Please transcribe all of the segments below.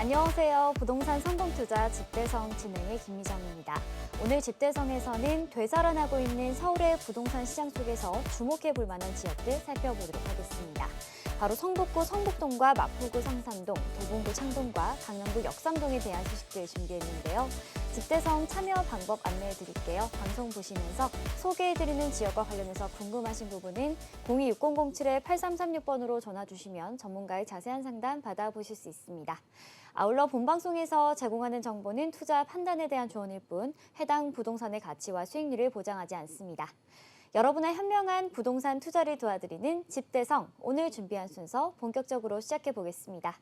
안녕하세요. 부동산 성공투자 집대성 진행의 김미정입니다. 오늘 집대성에서는 되살아나고 있는 서울의 부동산 시장 속에서 주목해 볼 만한 지역들 살펴보도록 하겠습니다. 바로 성북구 성북동과 마포구 성산동, 도봉구 창동과 강남구 역삼동에 대한 소식들 준비했는데요. 집대성 참여 방법 안내해 드릴게요. 방송 보시면서 소개해드리는 지역과 관련해서 궁금하신 부분은 026007-8336번으로 전화 주시면 전문가의 자세한 상담 받아보실 수 있습니다. 아울러 본방송에서 제공하는 정보는 투자 판단에 대한 조언일 뿐 해당 부동산의 가치와 수익률을 보장하지 않습니다. 여러분의 현명한 부동산 투자를 도와드리는 집대성, 오늘 준비한 순서 본격적으로 시작해 보겠습니다.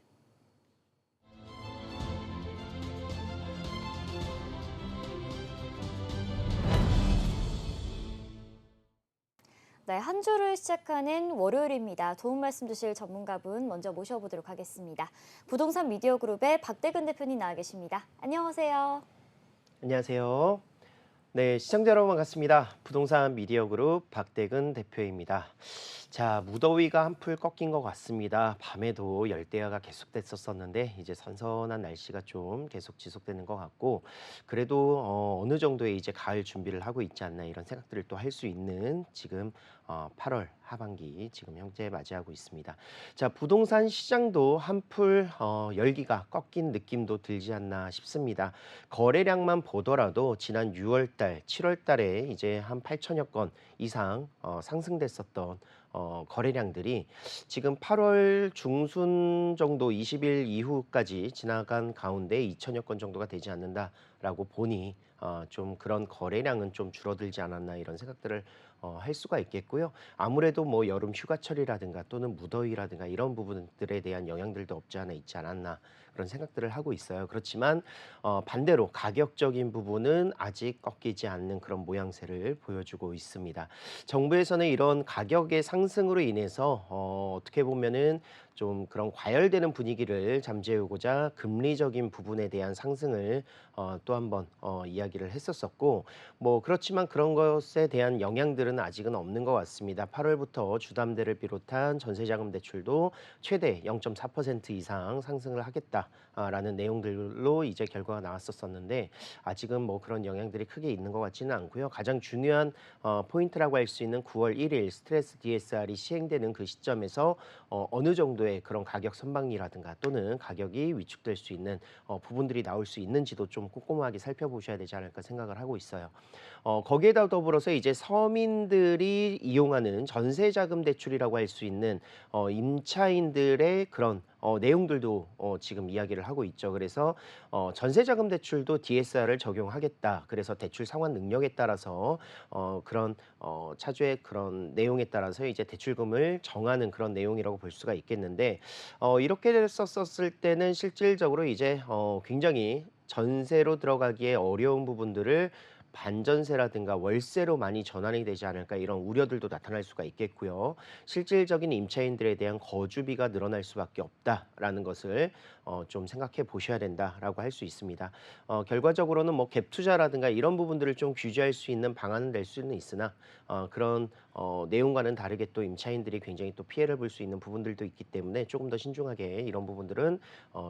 네, 한 주를 시작하는 월요일입니다. 도움 말씀 주실 전문가분 먼저 모셔보도록 하겠습니다. 부동산 미디어 그룹의 박대근 대표님 나와 계십니다. 안녕하세요. 안녕하세요. 네, 시청자 여러분 반갑습니다. 부동산 미디어 그룹 박대근 대표입니다. 자, 무더위가 한풀 꺾인 것 같습니다. 밤에도 열대야가 계속됐었는데 이제 선선한 날씨가 좀 계속 지속되는 것 같고, 그래도 어느 정도의 이제 가을 준비를 하고 있지 않나 이런 생각들을 또 할 수 있는 지금 8월 하반기 지금 현재 맞이하고 있습니다. 자, 부동산 시장도 한풀 열기가 꺾인 느낌도 들지 않나 싶습니다. 거래량만 보더라도 지난 6월달, 7월달에 이제 한 8천여 건 이상 상승됐었던 거래량들이 지금 8월 중순 정도 20일 이후까지 지나간 가운데 2천여 건 정도가 되지 않는다라고 보니 좀 그런 거래량은 좀 줄어들지 않았나 이런 생각들을 할 수가 있겠고요. 아무래도 뭐 여름 휴가철이라든가 또는 무더위라든가 이런 부분들에 대한 영향들도 없지 않아 있지 않았나 그런 생각들을 하고 있어요. 그렇지만 반대로 가격적인 부분은 아직 꺾이지 않는 그런 모양새를 보여주고 있습니다. 정부에서는 이런 가격의 상승으로 인해서 어떻게 보면은 좀 그런 과열되는 분위기를 잠재우고자 금리적인 부분에 대한 상승을 또 한번 이야기를 했었었고, 뭐 그렇지만 그런 것에 대한 영향들은 아직은 없는 것 같습니다. 8월부터 주담대를 비롯한 전세자금 대출도 최대 0.4% 이상 상승을 하겠다라는 내용들로 이제 결과가 나왔었는데 아직은 뭐 그런 영향들이 크게 있는 것 같지는 않고요. 가장 중요한 포인트라고 할 수 있는 9월 1일 스트레스 DSR이 시행되는 그 시점에서 어느 정도의 그런 가격 선방이라든가 또는 가격이 위축될 수 있는 부분들이 나올 수 있는지도 좀 꼼꼼하게 살펴보셔야 되지 않을까 생각을 하고 있어요. 거기에다 더불어서 이제 서민들이 이용하는 전세자금 대출이라고 할 수 있는 임차인들의 그런 내용들도 지금 이야기를 하고 있죠. 그래서 전세자금 대출도 DSR을 적용하겠다. 그래서 대출 상환 능력에 따라서 그런 차주의 그런 내용에 따라서 이제 대출금을 정하는 그런 내용이라고 볼 수가 있겠는데 이렇게 썼었을 때는 실질적으로 이제 굉장히 전세로 들어가기에 어려운 부분들을 반전세라든가 월세로 많이 전환이 되지 않을까 이런 우려들도 나타날 수가 있겠고요. 실질적인 임차인들에 대한 거주비가 늘어날 수밖에 없다라는 것을 좀 생각해 보셔야 된다라고 할 수 있습니다. 결과적으로는 뭐 갭 투자라든가 이런 부분들을 좀 규제할 수 있는 방안은 낼 수는 있으나 그런 내용과는 다르게 또 임차인들이 굉장히 또 피해를 볼 수 있는 부분들도 있기 때문에 조금 더 신중하게 이런 부분들은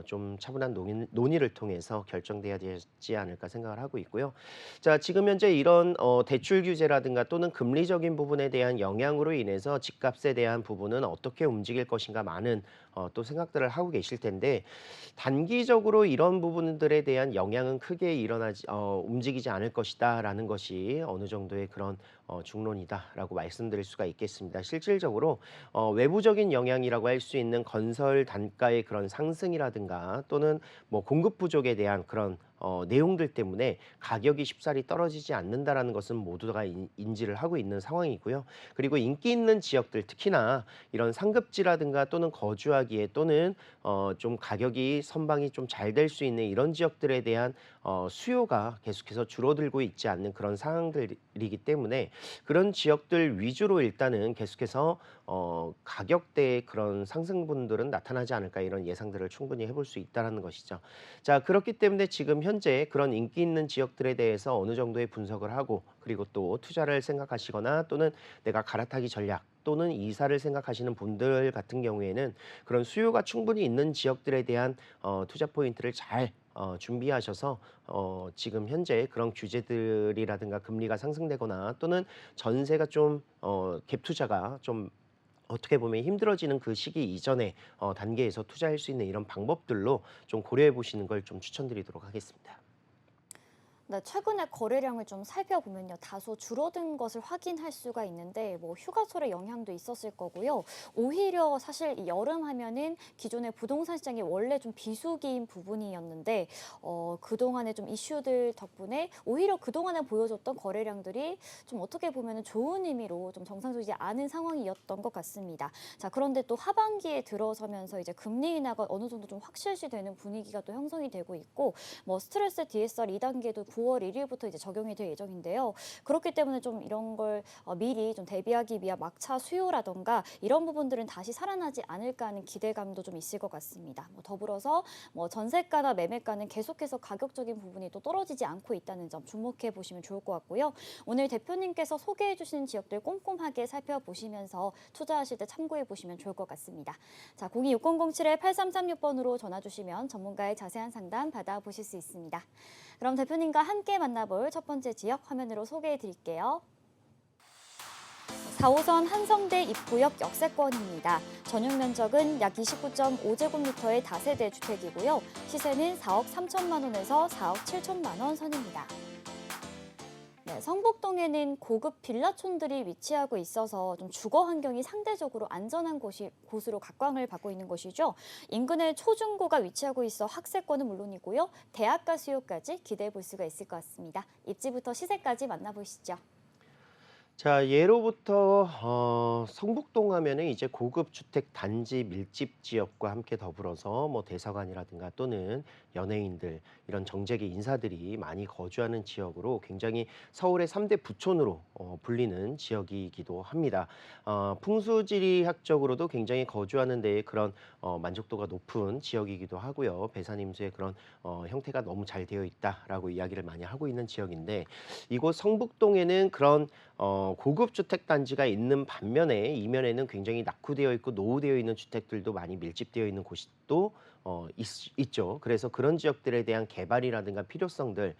좀 차분한 논의를 통해서 결정돼야 되지 않을까 생각을 하고 있고요. 자, 지금 현재 이런 대출 규제라든가 또는 금리적인 부분에 대한 영향으로 인해서 집값에 대한 부분은 어떻게 움직일 것인가 많은 또 생각들을 하고 계실 텐데 단기적으로 이런 부분들에 대한 영향은 크게 움직이지 않을 것이다라는 것이 어느 정도의 그런 중론이다라고 말씀드릴 수가 있겠습니다. 실질적으로 외부적인 영향이라고 할 수 있는 건설 단가의 그런 상승이라든가 또는 뭐 공급 부족에 대한 그런 내용들 때문에 가격이 쉽사리 떨어지지 않는다라는 것은 모두가 인지를 하고 있는 상황이고요. 그리고 인기 있는 지역들 특히나 이런 상급지라든가 또는 거주하기에 또는 좀 가격이 선방이 좀 잘 될 수 있는 이런 지역들에 대한 수요가 계속해서 줄어들고 있지 않는 그런 상황들이기 때문에 그런 지역들 위주로 일단은 계속해서 가격대의 그런 상승분들은 나타나지 않을까 이런 예상들을 충분히 해볼 수 있다는 것이죠. 자, 그렇기 때문에 지금 현재 그런 인기 있는 지역들에 대해서 어느 정도의 분석을 하고 그리고 또 투자를 생각하시거나 또는 내가 갈아타기 전략 또는 이사를 생각하시는 분들 같은 경우에는 그런 수요가 충분히 있는 지역들에 대한 투자 포인트를 잘 준비하셔서 지금 현재 그런 규제들이라든가 금리가 상승되거나 또는 전세가 좀 갭 투자가 좀 어떻게 보면 힘들어지는 그 시기 이전에 단계에서 투자할 수 있는 이런 방법들로 좀 고려해 보시는 걸 좀 추천드리도록 하겠습니다. 네, 최근에 거래량을 좀 살펴보면요. 다소 줄어든 것을 확인할 수가 있는데 뭐 휴가철의 영향도 있었을 거고요. 오히려 사실 이 여름 하면은 기존의 부동산 시장이 원래 좀 비수기인 부분이었는데 그동안의 좀 이슈들 덕분에 오히려 그동안에 보여줬던 거래량들이 좀 어떻게 보면은 좋은 의미로 좀 정상적이지 않은 상황이었던 것 같습니다. 자, 그런데 또 하반기에 들어서면서 이제 금리 인하가 어느 정도 좀 확실시되는 분위기가 또 형성이 되고 있고 뭐 스트레스 DSR 2단계도 9월 1일부터 이제 적용이 될 예정인데요. 그렇기 때문에 좀 이런 걸 미리 좀 대비하기 위한 막차 수요라던가 이런 부분들은 다시 살아나지 않을까 하는 기대감도 좀 있을 것 같습니다. 뭐 더불어서 뭐 전세가나 매매가는 계속해서 가격적인 부분이 또 떨어지지 않고 있다는 점 주목해 보시면 좋을 것 같고요. 오늘 대표님께서 소개해 주신 지역들 꼼꼼하게 살펴보시면서 투자하실 때 참고해 보시면 좋을 것 같습니다. 자, 026007-8336번으로 전화 주시면 전문가의 자세한 상담 받아보실 수 있습니다. 그럼 대표님과 함께 만나볼 첫 번째 지역 화면으로 소개해 드릴게요. 4호선 한성대 입구역 역세권입니다. 전용 면적은 약 29.5제곱미터의 다세대 주택이고요. 시세는 4억 3천만 원에서 4억 7천만 원 선입니다. 네, 성북동에는 고급 빌라촌들이 위치하고 있어서 좀 주거 환경이 상대적으로 안전한 곳으로 각광을 받고 있는 것이죠. 인근에 초중고가 위치하고 있어 학세권은 물론이고요. 대학가 수요까지 기대해 볼 수가 있을 것 같습니다. 입지부터 시세까지 만나보시죠. 자, 예로부터 성북동 하면은 이제 고급 주택 단지 밀집 지역과 함께 더불어서 뭐 대사관이라든가 또는 연예인들 이런 정재계 인사들이 많이 거주하는 지역으로 굉장히 서울의 3대 부촌으로 불리는 지역이기도 합니다. 풍수지리학적으로도 굉장히 거주하는 데에 그런 만족도가 높은 지역이기도 하고요. 배산임수의 그런 형태가 너무 잘 되어 있다라고 이야기를 많이 하고 있는 지역인데 이곳 성북동에는 그런 고급 주택 단지가 있는 반면에 이면에는 굉장히 낙후되어 있고 노후되어 있는 주택들도 많이 밀집되어 있는 곳이 또 있죠. 그래서 그런 지역들에 대한 개발이라든가 필요성들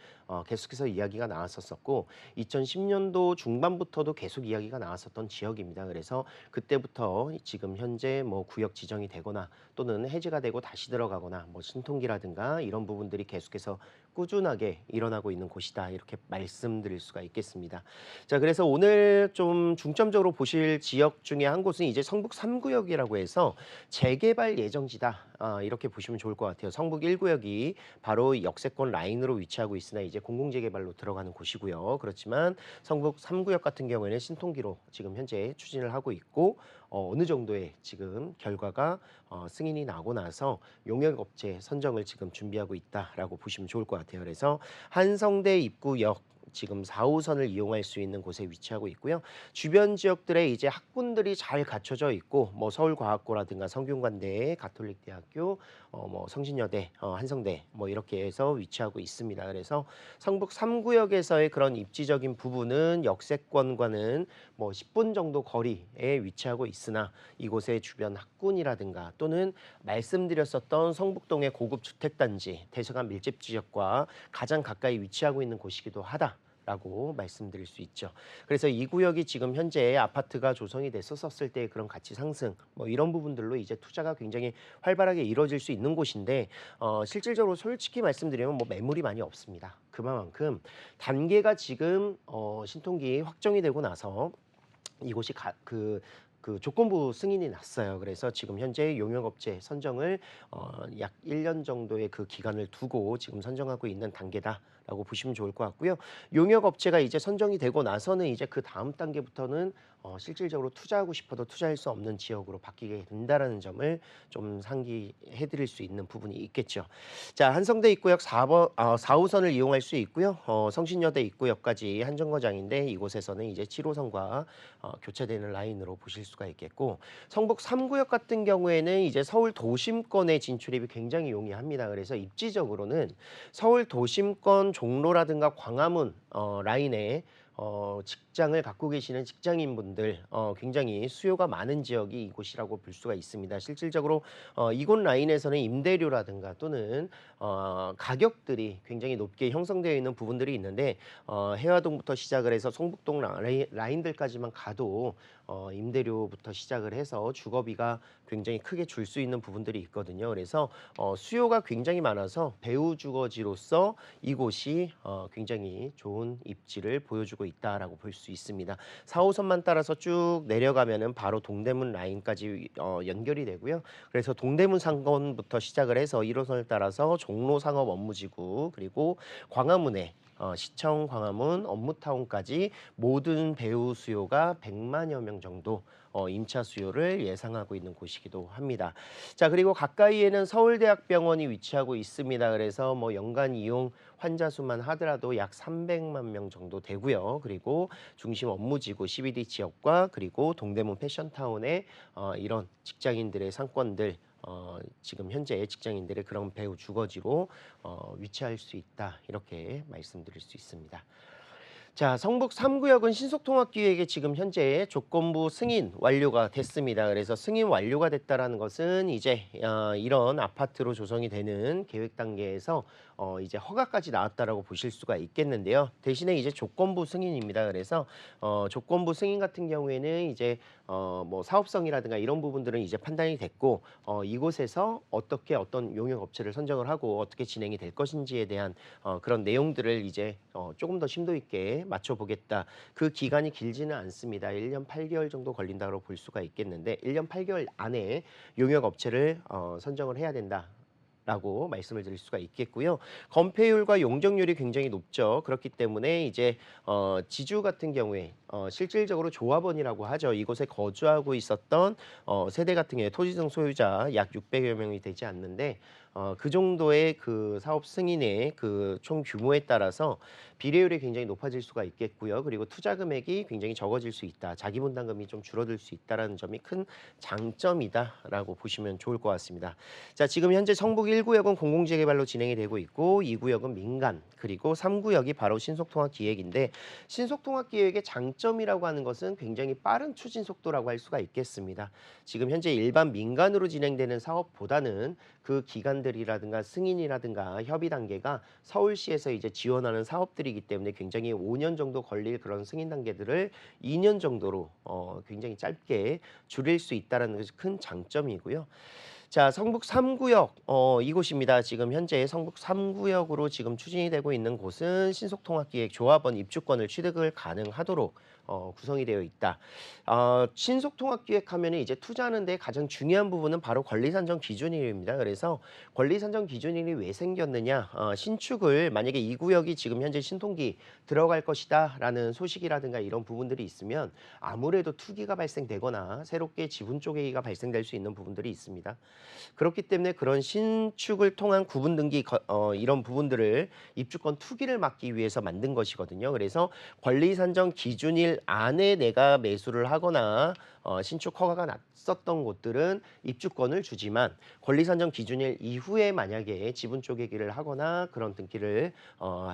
계속해서 이야기가 나왔었고 2010년도 중반부터도 계속 이야기가 나왔었던 지역입니다. 그래서 그때부터 지금 현재 뭐 구역 지정이 되거나 또는 해제가 되고 다시 들어가거나 뭐 신통기라든가 이런 부분들이 계속해서 꾸준하게 일어나고 있는 곳이다. 이렇게 말씀드릴 수가 있겠습니다. 자, 그래서 오늘 좀 중점적으로 보실 지역 중에 한 곳은 이제 성북 3구역이라고 해서 재개발 예정지다. 이렇게 보시면 좋을 것 같아요. 성북 1구역이 바로 역세권 라인으로 위치하고 있으나 이제 공공재개발로 들어가는 곳이고요. 그렇지만 성북 3구역 같은 경우에는 신통기로 지금 현재 추진을 하고 있고 어느 정도의 지금 결과가 승인이 나고 나서 용역업체 선정을 지금 준비하고 있다라고 보시면 좋을 것 같아요. 그래서 한성대 입구역 지금 4호선을 이용할 수 있는 곳에 위치하고 있고요. 주변 지역들에 이제 학군들이 잘 갖춰져 있고 뭐 서울과학고라든가 성균관대, 가톨릭대학교, 뭐 성신여대, 한성대 뭐 이렇게 해서 위치하고 있습니다. 그래서 성북 3구역에서의 그런 입지적인 부분은 역세권과는 뭐 10분 정도 거리에 위치하고 있으나 이곳의 주변 학군이라든가 또는 말씀드렸었던 성북동의 고급 주택단지, 대서관 밀집 지역과 가장 가까이 위치하고 있는 곳이기도 하다라고 말씀드릴 수 있죠. 그래서 이 구역이 지금 현재 아파트가 조성이 됐었을 때의 그런 가치 상승 뭐 이런 부분들로 이제 투자가 굉장히 활발하게 이루어질 수 있는 곳인데 실질적으로 솔직히 말씀드리면 뭐 매물이 많이 없습니다. 그만큼 단계가 지금 신통기 확정이 되고 나서 이곳이 그 조건부 승인이 났어요. 그래서 지금 현재 용역업체 선정을 약 1년 정도의 그 기간을 두고 지금 선정하고 있는 단계다. 라고 보시면 좋을 것 같고요. 용역 업체가 이제 선정이 되고 나서는 이제 그 다음 단계부터는 실질적으로 투자하고 싶어도 투자할 수 없는 지역으로 바뀌게 된다라는 점을 좀 상기해 드릴 수 있는 부분이 있겠죠. 자, 한성대 입구역 4호선을 이용할 수 있고요. 성신여대 입구역까지 한 정거장인데 이곳에서는 이제 7호선과 교차되는 라인으로 보실 수가 있겠고, 성북 3구역 같은 경우에는 이제 서울 도심권의 진출입이 굉장히 용이합니다. 그래서 입지적으로는 서울 도심권 종로라든가 광화문 라인에 직장을 갖고 계시는 직장인분들 굉장히 수요가 많은 지역이 이곳이라고 볼 수가 있습니다. 실질적으로 이곳 라인에서는 임대료라든가 또는 가격들이 굉장히 높게 형성되어 있는 부분들이 있는데 해화동부터 시작을 해서 성북동 라인들까지만 가도 임대료부터 시작을 해서 주거비가 굉장히 크게 줄 수 있는 부분들이 있거든요. 그래서 수요가 굉장히 많아서 배후 주거지로서 이곳이 굉장히 좋은 입지를 보여주고 있다라고 볼 수 있습니다. 4호선만 따라서 쭉 내려가면은 바로 동대문 라인까지 연결이 되고요. 그래서 동대문 상권부터 시작을 해서 1호선을 따라서 종로 상업 업무지구 그리고 광화문에 시청 광화문 업무타운까지 모든 배우 수요가 100만여 명 정도 임차 수요를 예상하고 있는 곳이기도 합니다. 자, 그리고 가까이에는 서울대학병원이 위치하고 있습니다. 그래서 뭐 연간 이용 환자 수만 하더라도 약 300만 명 정도 되고요. 그리고 중심 업무지구 CBD 지역과 그리고 동대문 패션타운의 이런 직장인들의 상권들 지금 현재 직장인들의 그런 배후 주거지로 위치할 수 있다. 이렇게 말씀드릴 수 있습니다. 자, 성북 3구역은 신속통합기획에 지금 현재 조건부 승인 완료가 됐습니다. 그래서 승인 완료가 됐다라는 것은 이제 이런 아파트로 조성이 되는 계획 단계에서 이제 허가까지 나왔다라고 보실 수가 있겠는데요. 대신에 이제 조건부 승인입니다. 그래서 조건부 승인 같은 경우에는 이제 뭐 사업성이라든가 이런 부분들은 이제 판단이 됐고 이곳에서 어떻게 어떤 용역 업체를 선정을 하고 어떻게 진행이 될 것인지에 대한 그런 내용들을 이제 조금 더 심도 있게 맞춰보겠다. 그 기간이 길지는 않습니다. 1년 8개월 정도 걸린다고 볼 수가 있겠는데 1년 8개월 안에 용역 업체를 선정을 해야 된다. 라고 말씀을 드릴 수가 있겠고요. 건폐율과 용적률이 굉장히 높죠. 그렇기 때문에 이제 지주 같은 경우에 실질적으로 조합원이라고 하죠. 이곳에 거주하고 있었던 세대 같은 경우에 토지등 소유자 약 600여 명이 되지 않는데 그 정도의 그 사업 승인의 그 총 규모에 따라서 비례율이 굉장히 높아질 수가 있겠고요. 그리고 투자 금액이 굉장히 적어질 수 있다. 자기 분담금이 좀 줄어들 수 있다라는 점이 큰 장점이다라고 보시면 좋을 것 같습니다. 자, 지금 현재 성북 1구역은 공공재개발로 진행이 되고 있고 2구역은 민간 그리고 3구역이 바로 신속통합기획인데 신속통합기획의 장점이라고 하는 것은 굉장히 빠른 추진 속도라고 할 수가 있겠습니다. 지금 현재 일반 민간으로 진행되는 사업보다는 그 기간들이라든가 승인이라든가 협의 단계가 서울시에서 이제 지원하는 사업들이기 때문에 굉장히 5년 정도 걸릴 그런 승인 단계들을 2년 정도로 굉장히 짧게 줄일 수 있다는 것이 큰 장점이고요. 자, 성북 3구역 이곳입니다. 지금 현재 성북 3구역으로 지금 추진이 되고 있는 곳은 신속통합기획 조합원 입주권을 취득을 가능하도록 구성이 되어 있다. 신속통합기획하면 이제 투자하는 데 가장 중요한 부분은 바로 권리산정 기준일입니다. 그래서 권리산정 기준일이 왜 생겼느냐? 신축을 만약에 이 구역이 지금 현재 신통기 들어갈 것이다라는 소식이라든가 이런 부분들이 있으면 아무래도 투기가 발생되거나 새롭게 지분 쪼개기가 발생될 수 있는 부분들이 있습니다. 그렇기 때문에 그런 신축을 통한 구분 등기 이런 부분들을 입주권 투기를 막기 위해서 만든 것이거든요. 그래서 권리산정 기준일 안에 내가 매수를 하거나 신축 허가가 났었던 곳들은 입주권을 주지만 권리산정 기준일 이후에 만약에 지분 쪼개기를 하거나 그런 등기를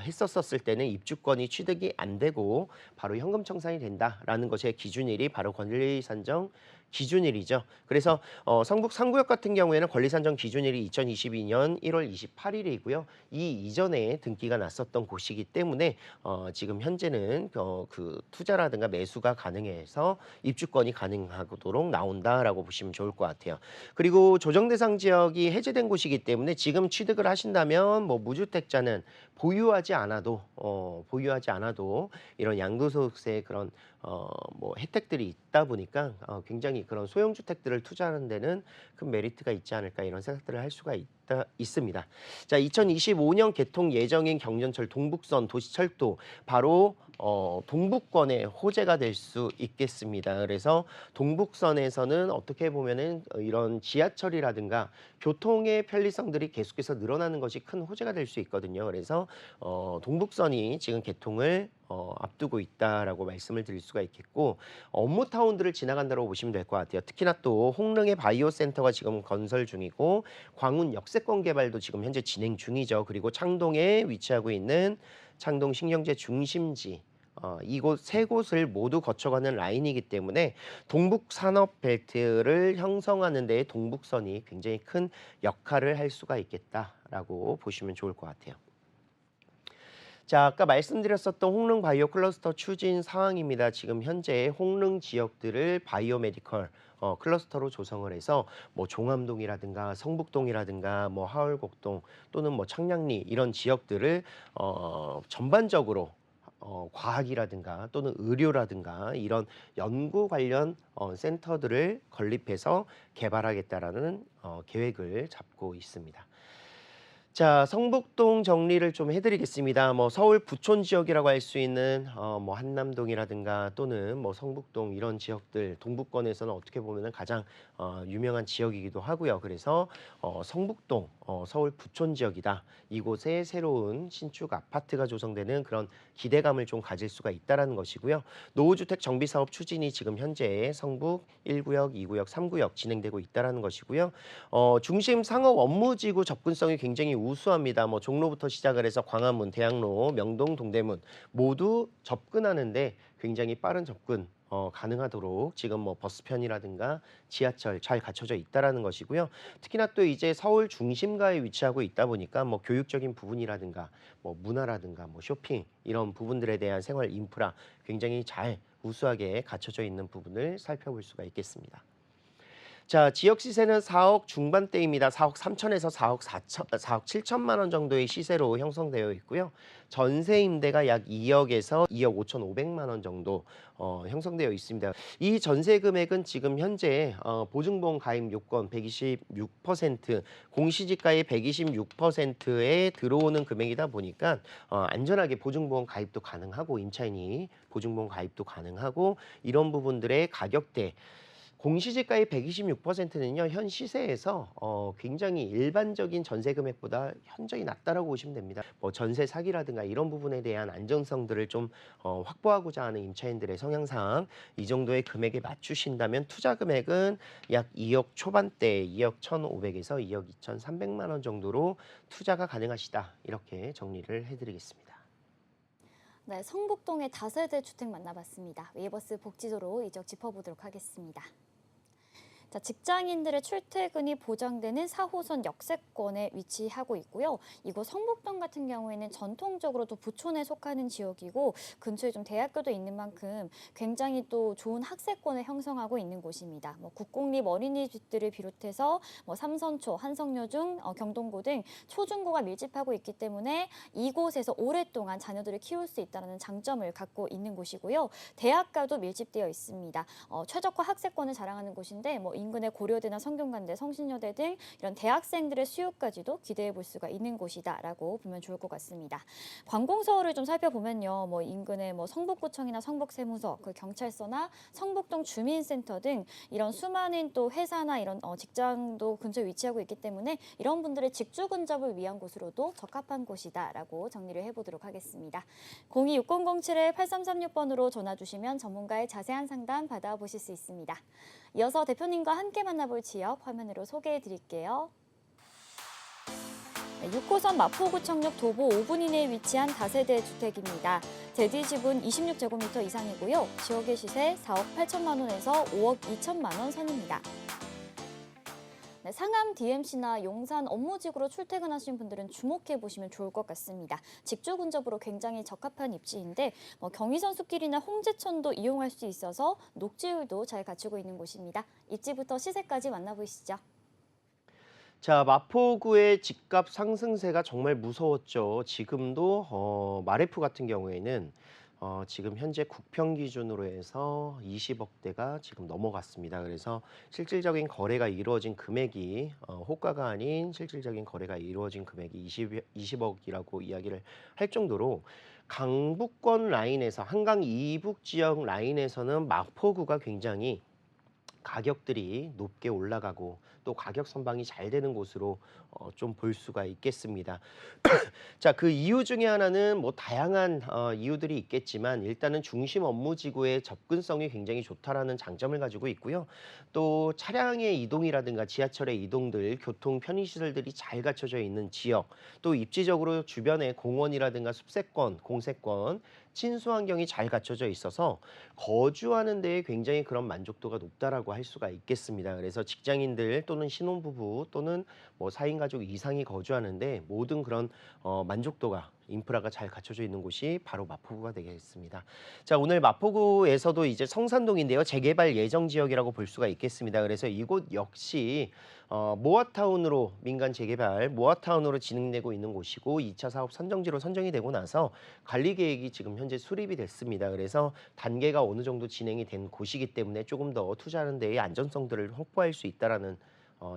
했었을 때는 입주권이 취득이 안 되고 바로 현금 청산이 된다라는 것의 기준일이 바로 권리산정 기준일이죠. 그래서 성북 3구역 같은 경우에는 권리산정 기준일이 2022년 1월 28일이고요. 이 이전에 등기가 났었던 곳이기 때문에 지금 현재는 그 투자라든가 매수가 가능해서 입주권이 가능하도록 나온다라고 보시면 좋을 것 같아요. 그리고 조정 대상 지역이 해제된 곳이기 때문에 지금 취득을 하신다면 뭐 무주택자는 보유하지 않아도 이런 양도소득세 그런 뭐 혜택들이 있다 보니까 굉장히 그런 소형 주택들을 투자하는 데는 큰 메리트가 있지 않을까 이런 생각들을 할 수가 있습니다. 자, 2025년 개통 예정인 경전철 동북선 도시철도 바로 동북권의 호재가 될 수 있겠습니다. 그래서 동북선에서는 어떻게 보면은 이런 지하철이라든가 교통의 편리성들이 계속해서 늘어나는 것이 큰 호재가 될 수 있거든요. 그래서 동북선이 지금 개통을 앞두고 있다라고 말씀을 드릴 수가 있겠고, 업무타운들을 지나간다고 보시면 될 것 같아요. 특히나 또 홍릉의 바이오 센터가 지금 건설 중이고, 광운 역세권 개발도 지금 현재 진행 중이죠. 그리고 창동에 위치하고 있는 창동 신경제 중심지, 이곳 세 곳을 모두 거쳐가는 라인이기 때문에 동북 산업 벨트를 형성하는 데 동북선이 굉장히 큰 역할을 할 수가 있겠다라고 보시면 좋을 것 같아요. 자, 아까 말씀드렸었던 홍릉 바이오 클러스터 추진 사항입니다. 지금 현재 홍릉 지역들을 바이오메디컬 클러스터로 조성을 해서 뭐 종암동이라든가 성북동이라든가 뭐 하월곡동 또는 뭐 창량리 이런 지역들을 전반적으로 과학이라든가 또는 의료라든가 이런 연구 관련 센터들을 건립해서 개발하겠다라는 계획을 잡고 있습니다. 자, 성북동 정리를 좀 해드리겠습니다. 뭐 서울 부촌 지역이라고 할 수 있는 뭐 한남동이라든가 또는 뭐 성북동 이런 지역들 동북권에서는 어떻게 보면은 가장 유명한 지역이기도 하고요. 그래서 성북동 서울 부촌 지역이다. 이곳에 새로운 신축 아파트가 조성되는 그런 기대감을 좀 가질 수가 있다라는 것이고요. 노후주택 정비 사업 추진이 지금 현재 성북 1구역, 2구역, 3구역 진행되고 있다라는 것이고요. 중심 상업 업무지구 접근성이 굉장히 우수합니다. 뭐 종로부터 시작을 해서 광화문, 대학로, 명동, 동대문 모두 접근하는데 굉장히 빠른 접근 가능하도록 지금 뭐 버스편이라든가 지하철 잘 갖춰져 있다라는 것이고요. 특히나 또 이제 서울 중심가에 위치하고 있다 보니까 뭐 교육적인 부분이라든가 뭐 문화라든가 뭐 쇼핑 이런 부분들에 대한 생활 인프라 굉장히 잘 우수하게 갖춰져 있는 부분을 살펴볼 수가 있겠습니다. 자, 지역 시세는 4억 중반대입니다. 4억 3천에서 4억 7천만 원 정도의 시세로 형성되어 있고요. 전세 임대가 약 2억에서 2억 5천5백만 원 정도 형성되어 있습니다. 이 전세 금액은 지금 현재 보증보험 가입 요건 126%, 공시지가의 126%에 들어오는 금액이다 보니까 안전하게 보증보험 가입도 가능하고 임차인이 보증보험 가입도 가능하고 이런 부분들의 가격대 공시지가의 126%는요, 현 시세에서 굉장히 일반적인 전세 금액보다 현저히 낮다라고 보시면 됩니다. 뭐 전세 사기라든가 이런 부분에 대한 안정성들을 좀 확보하고자 하는 임차인들의 성향상 이 정도의 금액에 맞추신다면 투자 금액은 약 2억 초반대, 2억 1,500에서 2억 2,300만 원 정도로 투자가 가능하시다. 이렇게 정리를 해드리겠습니다. 네, 성북동의 다세대 주택 만나봤습니다. 웨이버스 복지도로 이적 짚어보도록 하겠습니다. 자, 직장인들의 출퇴근이 보장되는 4호선 역세권에 위치하고 있고요. 이곳 성북동 같은 경우에는 전통적으로 또 부촌에 속하는 지역이고 근처에 좀 대학교도 있는 만큼 굉장히 또 좋은 학세권을 형성하고 있는 곳입니다. 뭐 국공립 어린이집들을 비롯해서 뭐 삼선초, 한성여중, 경동고 등 초중고가 밀집하고 있기 때문에 이곳에서 오랫동안 자녀들을 키울 수 있다는 장점을 갖고 있는 곳이고요. 대학가도 밀집되어 있습니다. 최저가 학세권을 자랑하는 곳인데 뭐 인근의 고려대나 성균관대, 성신여대 등 이런 대학생들의 수요까지도 기대해 볼 수가 있는 곳이다라고 보면 좋을 것 같습니다. 관공서를 좀 살펴보면요, 뭐 인근의 뭐 성북구청이나 성북세무서, 그 경찰서나 성북동 주민센터 등 이런 수많은 또 회사나 이런 직장도 근처에 위치하고 있기 때문에 이런 분들의 직주 근접을 위한 곳으로도 적합한 곳이다라고 정리를 해보도록 하겠습니다. 026007-8336번으로 전화 주시면 전문가의 자세한 상담 받아보실 수 있습니다. 이어서 대표님과 함께 만나볼 지역 화면으로 소개해 드릴게요. 6호선 마포구청역 도보 5분 이내에 위치한 다세대 주택입니다. 대지집은 26제곱미터 이상이고요. 지역의 시세 4억 8천만 원에서 5억 2천만 원 선입니다. 네, 상암 DMC나 용산 업무직으로 출퇴근하시는 분들은 주목해 보시면 좋을 것 같습니다. 직주 근접으로 굉장히 적합한 입지인데 경의선 숲길이나 홍제천도 이용할 수 있어서 녹지율도 잘 갖추고 있는 곳입니다. 입지부터 시세까지 만나보시죠. 자, 마포구의 집값 상승세가 정말 무서웠죠. 지금도 마레프 같은 경우에는 지금 현재 국평 기준으로 해서 20억대가 지금 넘어갔습니다. 그래서 실질적인 거래가 이루어진 금액이 호가가 아닌 실질적인 거래가 이루어진 금액이 20억이라고 이야기를 할 정도로 강북권 라인에서 한강 이북 지역 라인에서는 마포구가 굉장히 가격들이 높게 올라가고 또 가격 선방이 잘 되는 곳으로 좀 볼 수가 있겠습니다. 자, 그 이유 중에 하나는 뭐 다양한 이유들이 있겠지만 일단은 중심 업무 지구의 접근성이 굉장히 좋다라는 장점을 가지고 있고요. 또 차량의 이동이라든가 지하철의 이동들, 교통 편의시설들이 잘 갖춰져 있는 지역, 또 입지적으로 주변에 공원이라든가 숲세권, 공세권, 친수 환경이 잘 갖춰져 있어서 거주하는 데에 굉장히 그런 만족도가 높다라고 할 수가 있겠습니다. 그래서 직장인들 또는 신혼부부 또는 뭐 4인 가족 이상이 거주하는데 모든 그런 만족도가 인프라가 잘 갖춰져 있는 곳이 바로 마포구가 되겠습니다. 자, 오늘 마포구에서도 이제 성산동인데요. 재개발 예정 지역이라고 볼 수가 있겠습니다. 그래서 이곳 역시 모아타운으로 민간 재개발 모아타운으로 진행되고 있는 곳이고 2차 사업 선정지로 선정이 되고 나서 관리 계획이 지금 현재 수립이 됐습니다. 그래서 단계가 어느 정도 진행이 된 곳이기 때문에 조금 더 투자하는 데의 안전성들을 확보할 수 있다라는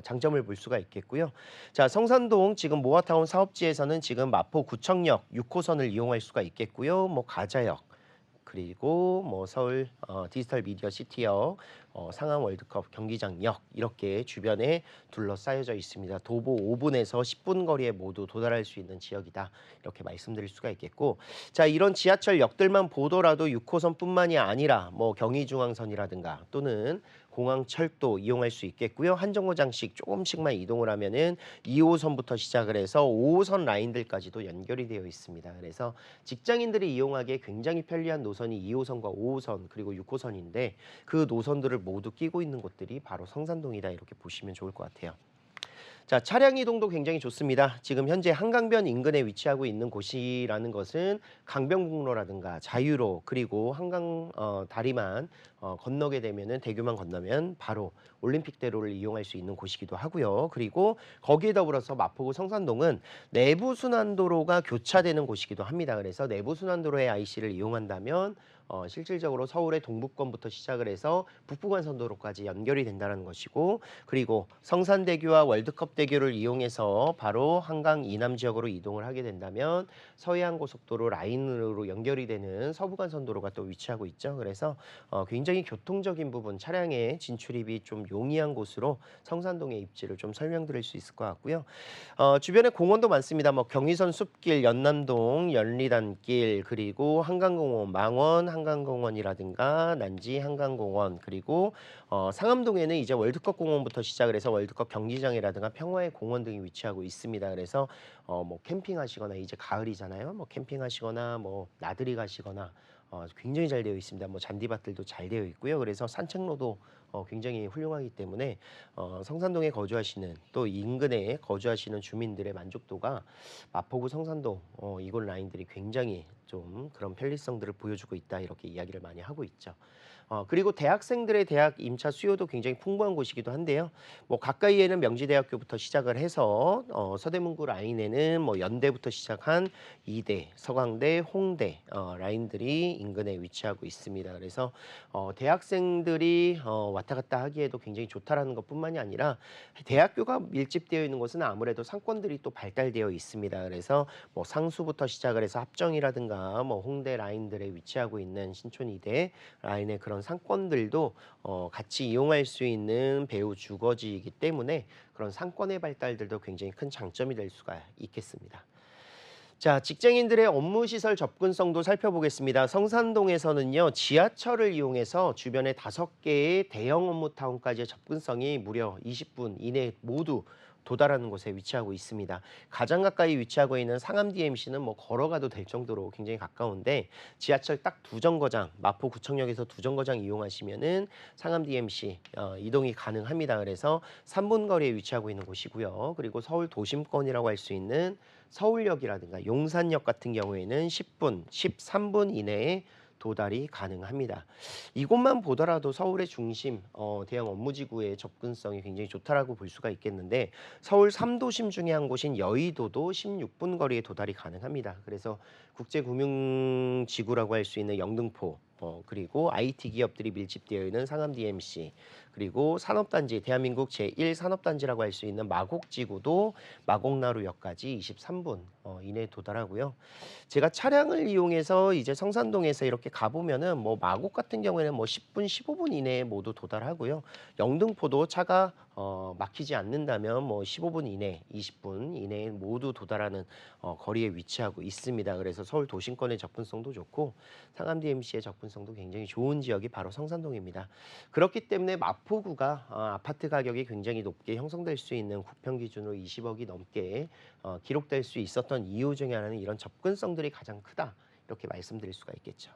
장점을 볼 수가 있겠고요. 자, 성산동 지금 모아타운 사업지에서는 지금 마포구청역 6호선을 이용할 수가 있겠고요. 뭐 가자역 그리고 뭐 서울 디지털 미디어 시티역, 상암 월드컵 경기장역 이렇게 주변에 둘러싸여져 있습니다. 도보 5분에서 10분 거리에 모두 도달할 수 있는 지역이다. 이렇게 말씀드릴 수가 있겠고, 자, 이런 지하철역들만 보더라도 6호선뿐만이 아니라 뭐 경의중앙선이라든가 또는 공항철도 이용할 수 있겠고요. 한 정거장씩 조금씩만 이동을 하면은 2호선부터 시작을 해서 5호선 라인들까지도 연결이 되어 있습니다. 그래서 직장인들이 이용하기에 굉장히 편리한 노선이 2호선과 5호선 그리고 6호선인데 그 노선들을 모두 끼고 있는 곳들이 바로 성산동이다 이렇게 보시면 좋을 것 같아요. 자, 차량 이동도 굉장히 좋습니다. 지금 현재 한강변 인근에 위치하고 있는 곳이라는 것은 강변북로라든가 자유로 그리고 한강 다리만 건너게 되면은 대교만 건너면 바로 올림픽대로를 이용할 수 있는 곳이기도 하고요. 그리고 거기에 더불어서 마포구 성산동은 내부순환도로가 교차되는 곳이기도 합니다. 그래서 내부순환도로의 IC를 이용한다면 실질적으로 서울의 동북권부터 시작을 해서 북부간선도로까지 연결이 된다는 것이고, 그리고 성산대교와 월드컵대교를 이용해서 바로 한강 이남 지역으로 이동을 하게 된다면 서해안고속도로 라인으로 연결이 되는 서부간선도로가 또 위치하고 있죠. 그래서 굉장히 교통적인 부분, 차량의 진출입이 좀 용이한 곳으로 성산동의 입지를 좀 설명드릴 수 있을 것 같고요. 주변에 공원도 많습니다. 뭐 경의선 숲길, 연남동, 연리단길, 그리고 한강공원, 망원 한강공원이라든가 난지 한강공원, 그리고 상암동에는 이제 월드컵 공원부터 시작을 해서 월드컵 경기장이라든가 평화의 공원 등이 위치하고 있습니다. 그래서 뭐 캠핑하시거나 이제 가을이잖아요. 뭐 캠핑하시거나 뭐 나들이 가시거나 굉장히 잘 되어 있습니다. 뭐 잔디밭들도 잘 되어 있고요. 그래서 산책로도 굉장히 훌륭하기 때문에 성산동에 거주하시는 또 인근에 거주하시는 주민들의 만족도가 마포구 성산동 이곳 라인들이 굉장히 좀 그런 편리성들을 보여주고 있다 이렇게 이야기를 많이 하고 있죠. 그리고 대학생들의 대학 임차 수요도 굉장히 풍부한 곳이기도 한데요. 뭐 가까이에는 명지대학교부터 시작을 해서 서대문구 라인에는 뭐 연대부터 시작한 이대, 서강대, 홍대 라인들이 인근에 위치하고 있습니다. 그래서 대학생들이 왔다 갔다 하기에도 굉장히 좋다라는 것뿐만이 아니라 대학교가 밀집되어 있는 곳은 아무래도 상권들이 또 발달되어 있습니다. 그래서 뭐 상수부터 시작을 해서 합정이라든가 뭐 홍대 라인들에 위치하고 있는 신촌이대 라인의 그런 상권들도 같이 이용할 수 있는 배후 주거지이기 때문에 그런 상권의 발달들도 굉장히 큰 장점이 될 수가 있겠습니다. 자, 직장인들의 업무시설 접근성도 살펴보겠습니다. 성산동에서는요, 지하철을 이용해서 주변에 5개의 대형 업무타운까지의 접근성이 무려 20분 이내에 모두 도달하는 곳에 위치하고 있습니다. 가장 가까이 위치하고 있는 상암 DMC는 뭐 걸어가도 될 정도로 굉장히 가까운데 지하철 딱 2정거장, 마포구청역에서 2정거장 이용하시면은 상암 DMC 이동이 가능합니다. 그래서 3분 거리에 위치하고 있는 곳이고요. 그리고 서울 도심권이라고 할 수 있는 서울역이라든가 용산역 같은 경우에는 10분, 13분 이내에 도달이 가능합니다. 이곳만 보더라도 서울의 중심, 대형 업무지구의 접근성이 굉장히 좋다라고 볼 수가 있겠는데 서울 3도심 중에 한 곳인 여의도도 16분 거리에 도달이 가능합니다. 그래서 국제금융지구라고 할 수 있는 영등포, 그리고 IT 기업들이 밀집되어 있는 상암 DMC, 그리고 산업단지, 대한민국 제1산업단지라고 할 수 있는 마곡지구도 마곡나루역까지 23분 이내에 도달하고요. 제가 차량을 이용해서 이제 성산동에서 이렇게 가보면은 뭐 마곡 같은 경우에는 뭐 10분, 15분 이내에 모두 도달하고요. 영등포도 차가 막히지 않는다면 뭐 15분 이내, 20분 이내에 모두 도달하는 거리에 위치하고 있습니다. 그래서 서울 도심권의 접근성도 좋고 상암 DMC의 접근성도 굉장히 좋은 지역이 바로 성산동입니다. 그렇기 때문에 마포구가 아파트 가격이 굉장히 높게 형성될 수 있는 국평 기준으로 20억이 넘게 기록될 수 있었던 이유 중에 하나는 이런 접근성들이 가장 크다. 이렇게 말씀드릴 수가 있겠죠.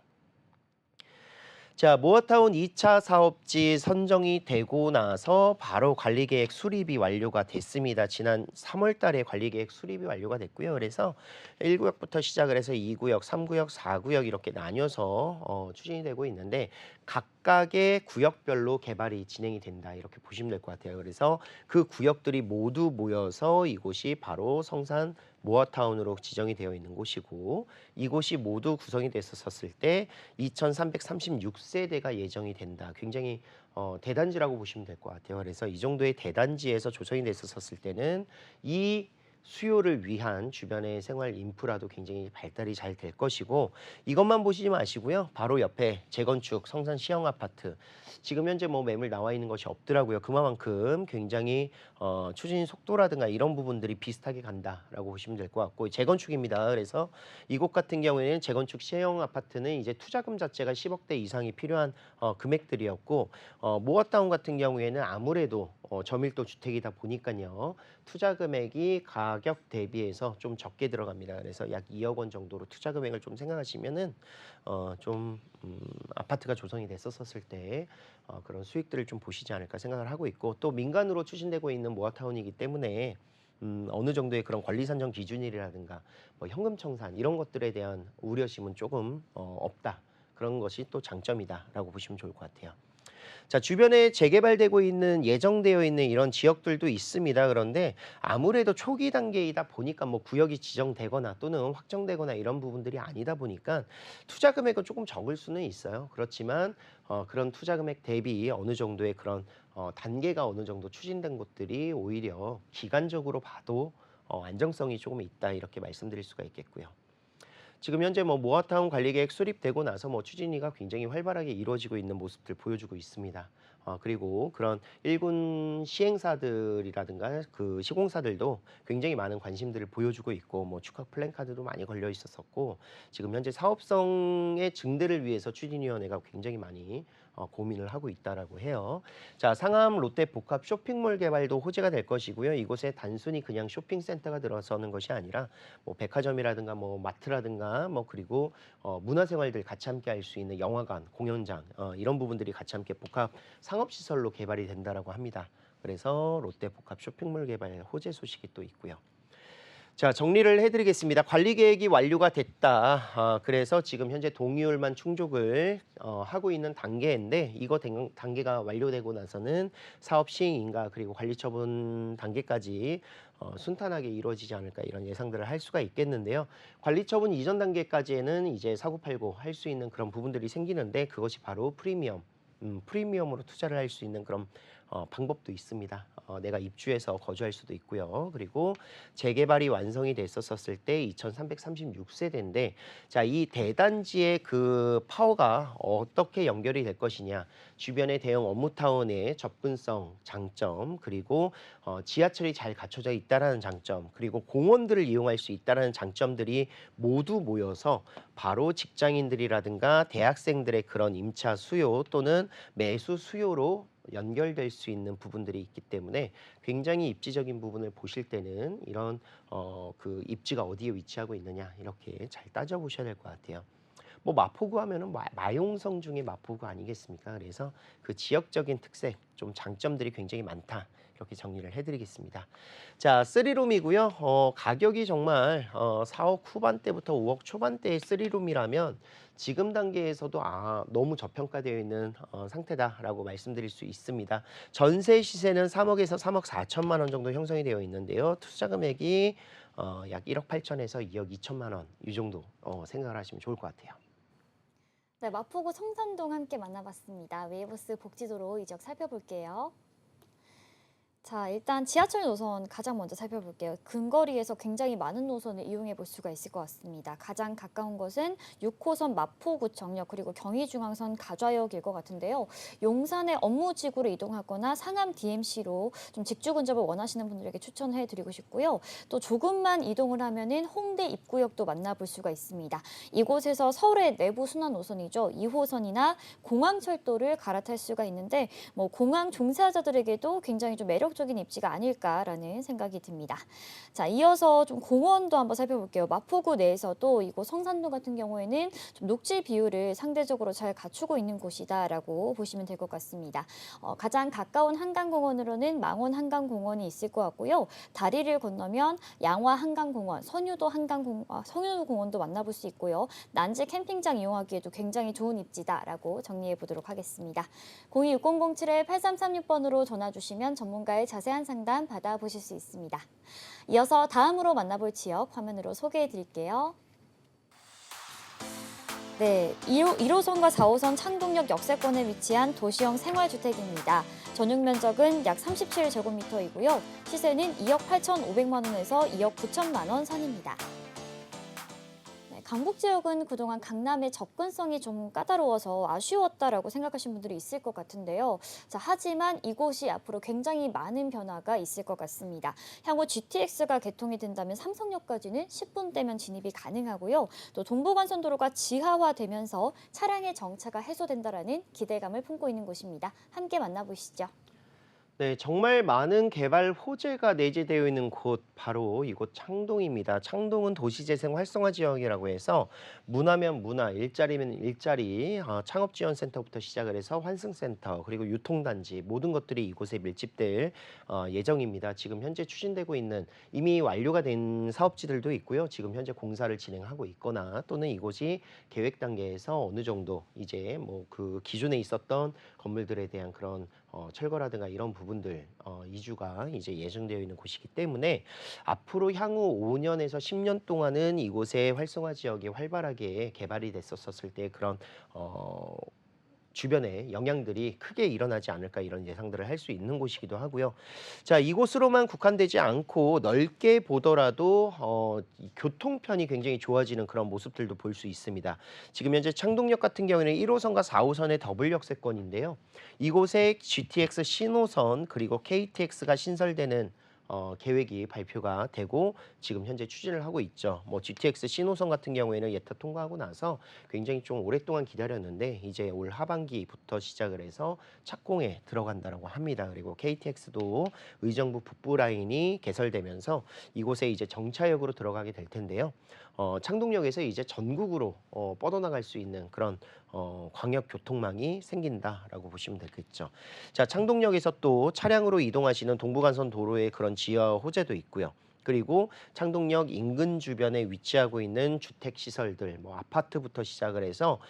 자, 모아타운 2차 사업지 선정이 되고 나서 바로 관리계획 수립이 완료가 됐습니다. 지난 3월 달에 관리계획 수립이 완료가 됐고요. 그래서 1구역부터 시작을 해서 2구역, 3구역, 4구역 이렇게 나뉘어서 추진이 되고 있는데 각각의 구역별로 개발이 진행이 된다. 이렇게 보시면 될 것 같아요. 그래서 그 구역들이 모두 모여서 이곳이 바로 성산 모아타운으로 지정이 되어 있는 곳이고 이곳이 모두 구성이 됐었을 때 2336세대가 예정이 된다. 굉장히 대단지라고 보시면 될 것 같아요. 그래서 이 정도의 대단지에서 조성이 됐었을 때는 이 수요를 위한 주변의 생활 인프라도 굉장히 발달이 잘 될 것이고 이것만 보시지 마시고요. 바로 옆에 재건축 성산 시형 아파트 지금 현재 뭐 매물 나와 있는 것이 없더라고요. 그만큼 굉장히 추진 속도라든가 이런 부분들이 비슷하게 간다라고 보시면 될 것 같고 재건축입니다. 그래서 이곳 같은 경우에는 재건축 시형 아파트는 이제 투자금 자체가 10억대 이상이 필요한 금액들이었고 모아타운 같은 경우에는 아무래도 저밀도 주택이다 보니까요. 투자 금액이 가격 대비해서 좀 적게 들어갑니다. 그래서 약 2억 원 정도로 투자 금액을 좀 생각하시면은 아파트가 조성이 됐었을 때 그런 수익들을 좀 보시지 않을까 생각을 하고 있고 또 민간으로 추진되고 있는 모아타운이기 때문에 어느 정도의 그런 권리 산정 기준이라든가 뭐 현금 청산 이런 것들에 대한 우려심은 조금 없다. 그런 것이 또 장점이다라고 보시면 좋을 것 같아요. 자, 주변에 재개발되고 있는 예정되어 있는 이런 지역들도 있습니다. 그런데 아무래도 초기 단계이다 보니까 뭐 구역이 지정되거나 또는 확정되거나 이런 부분들이 아니다 보니까 투자 금액은 조금 적을 수는 있어요. 그렇지만 그런 투자 금액 대비 어느 정도의 그런 단계가 어느 정도 추진된 곳들이 오히려 기간적으로 봐도 안정성이 조금 있다 이렇게 말씀드릴 수가 있겠고요. 지금 현재 뭐 모아타운 관리계획 수립되고 나서 뭐 추진위가 굉장히 활발하게 이루어지고 있는 모습들 보여주고 있습니다. 그리고 그런 일군 시행사들이라든가 그 시공사들도 굉장히 많은 관심들을 보여주고 있고 뭐 축하 플랜카드도 많이 걸려 있었었고 지금 현재 사업성의 증대를 위해서 추진위원회가 굉장히 많이 고민을 하고 있다라고 해요. 자, 상암 롯데 복합 쇼핑몰 개발도 호재가 될 것이고요. 이곳에 단순히 그냥 쇼핑센터가 들어서는 것이 아니라 뭐 백화점이라든가 뭐 마트라든가 뭐 그리고 문화생활들 같이 함께 할 수 있는 영화관, 공연장 이런 부분들이 같이 함께 복합 상업시설로 개발이 된다라고 합니다. 그래서 롯데 복합 쇼핑몰 개발 호재 소식이 또 있고요. 자, 정리를 해드리겠습니다. 관리 계획이 완료가 됐다. 그래서 지금 현재 동의율만 충족을 하고 있는 단계인데 이거 단계가 완료되고 나서는 사업 시행 인가 그리고 관리 처분 단계까지 순탄하게 이루어지지 않을까 이런 예상들을 할 수가 있겠는데요. 관리 처분 이전 단계까지에는 이제 사고팔고 할 수 있는 그런 부분들이 생기는데 그것이 바로 프리미엄으로 투자를 할 수 있는 그런 방법도 있습니다. 내가 입주해서 거주할 수도 있고요. 그리고 재개발이 완성이 됐었을 때 2336세대인데 자, 이 대단지의 그 파워가 어떻게 연결이 될 것이냐 주변의 대형 업무타운의 접근성 장점 그리고 지하철이 잘 갖춰져 있다라는 장점 그리고 공원들을 이용할 수 있다라는 장점들이 모두 모여서 바로 직장인들이라든가 대학생들의 그런 임차 수요 또는 매수 수요로 연결될 수 있는 부분들이 있기 때문에 굉장히 입지적인 부분을 보실 때는 이런 그 입지가 어디에 위치하고 있느냐 이렇게 잘 따져보셔야 될 것 같아요. 뭐 마포구 하면은 마용성 중에 마포구 아니겠습니까? 그래서 그 지역적인 특색, 좀 장점들이 굉장히 많다. 이렇게 정리를 해드리겠습니다. 자, 3룸이고요. 가격이 정말 4억 후반대부터 5억 초반대의 3룸이라면 지금 단계에서도 너무 저평가되어 있는 상태다라고 말씀드릴 수 있습니다. 전세 시세는 3억에서 3억 4천만 원 정도 형성이 되어 있는데요. 투자 금액이 약 1억 8천에서 2억 2천만 원 이 정도 생각을 하시면 좋을 것 같아요. 네, 마포구 성산동 함께 만나봤습니다. 웨이버스 복지도로 이적 살펴볼게요. 자, 일단 지하철 노선 가장 먼저 살펴볼게요. 근거리에서 굉장히 많은 노선을 이용해 볼 수가 있을 것 같습니다. 가장 가까운 것은 6호선 마포구청역 그리고 경의중앙선 가좌역일 것 같은데요. 용산의 업무지구로 이동하거나 상암 DMC로 좀 직주 근접을 원하시는 분들에게 추천해 드리고 싶고요. 또 조금만 이동을 하면은 홍대 입구역도 만나볼 수가 있습니다. 이곳에서 서울의 내부 순환 노선이죠. 2호선이나 공항철도를 갈아탈 수가 있는데 뭐 공항 종사자들에게도 굉장히 좀 매력적인 입지가 아닐까라는 생각이 듭니다. 자, 이어서 좀 공원도 한번 살펴볼게요. 마포구 내에서도 이곳 성산동 같은 경우에는 좀 녹지 비율을 상대적으로 잘 갖추고 있는 곳이다라고 보시면 될 것 같습니다. 가장 가까운 한강공원으로는 망원 한강공원이 있을 것 같고요. 다리를 건너면 양화 한강공원, 선유도공원도 만나볼 수 있고요. 난지 캠핑장 이용하기에도 굉장히 좋은 입지다라고 정리해 보도록 하겠습니다. 026007-8336번으로 전화 주시면 전문가의 자세한 상담 받아보실 수 있습니다. 이어서 다음으로 만나볼 지역 화면으로 소개해 드릴게요. 네, 1호선과 4호선 창동역 역세권에 위치한 도시형 생활주택입니다. 전용 면적은 약 37제곱미터이고요. 시세는 2억 8,500만 원에서 2억 9천만 원 선입니다. 강북 지역은 그동안 강남의 접근성이 좀 까다로워서 아쉬웠다라고 생각하시는 분들이 있을 것 같은데요. 자, 하지만 이곳이 앞으로 굉장히 많은 변화가 있을 것 같습니다. 향후 GTX가 개통이 된다면 삼성역까지는 10분대면 진입이 가능하고요. 또 동부간선도로가 지하화되면서 차량의 정차가 해소된다라는 기대감을 품고 있는 곳입니다. 함께 만나보시죠. 네, 정말 많은 개발 호재가 내재되어 있는 곳 바로 이곳 창동입니다. 창동은 도시재생 활성화 지역이라고 해서 문화면 문화, 일자리면 일자리, 창업지원센터부터 시작을 해서 환승센터 그리고 유통단지 모든 것들이 이곳에 밀집될 예정입니다. 지금 현재 추진되고 있는 이미 완료가 된 사업지들도 있고요. 지금 현재 공사를 진행하고 있거나 또는 이곳이 계획 단계에서 어느 정도 이제 뭐 그 기존에 있었던 건물들에 대한 그런 철거라든가 이런 부분들 이주가 이제 예정되어 있는 곳이기 때문에 앞으로 향후 5년에서 10년 동안은 이곳의 활성화 지역이 활발하게 개발이 됐었을 때 그런 주변에 영향들이 크게 일어나지 않을까 이런 예상들을 할 수 있는 곳이기도 하고요. 자, 이곳으로만 국한되지 않고 넓게 보더라도 이 교통편이 굉장히 좋아지는 그런 모습들도 볼 수 있습니다. 지금 현재 창동역 같은 경우에는 1호선과 4호선의 더블 역세권인데요. 이곳에 GTX 신호선 그리고 KTX가 신설되는 계획이 발표가 되고 지금 현재 추진을 하고 있죠. 뭐 GTX 신호선 같은 경우에는 예타 통과하고 나서 굉장히 좀 오랫동안 기다렸는데 이제 올 하반기부터 시작을 해서 착공에 들어간다라고 합니다. 그리고 KTX도 의정부 북부 라인이 개설되면서 이곳에 이제 정차역으로 들어가게 될 텐데요. 창동역에서 이제 전국으로 뻗어나갈 수 있는 그런 광역 교통망이 생긴다라고 보시면 되겠죠. 자, 창동역에서 또 차량으로 이동하시는 동부간선 도로의 그런 지하 호재도 있고요. 그리고 창동역 인근 주변에 위치하고 있는 주택 시설들, 뭐 아파트부터 시작을 해서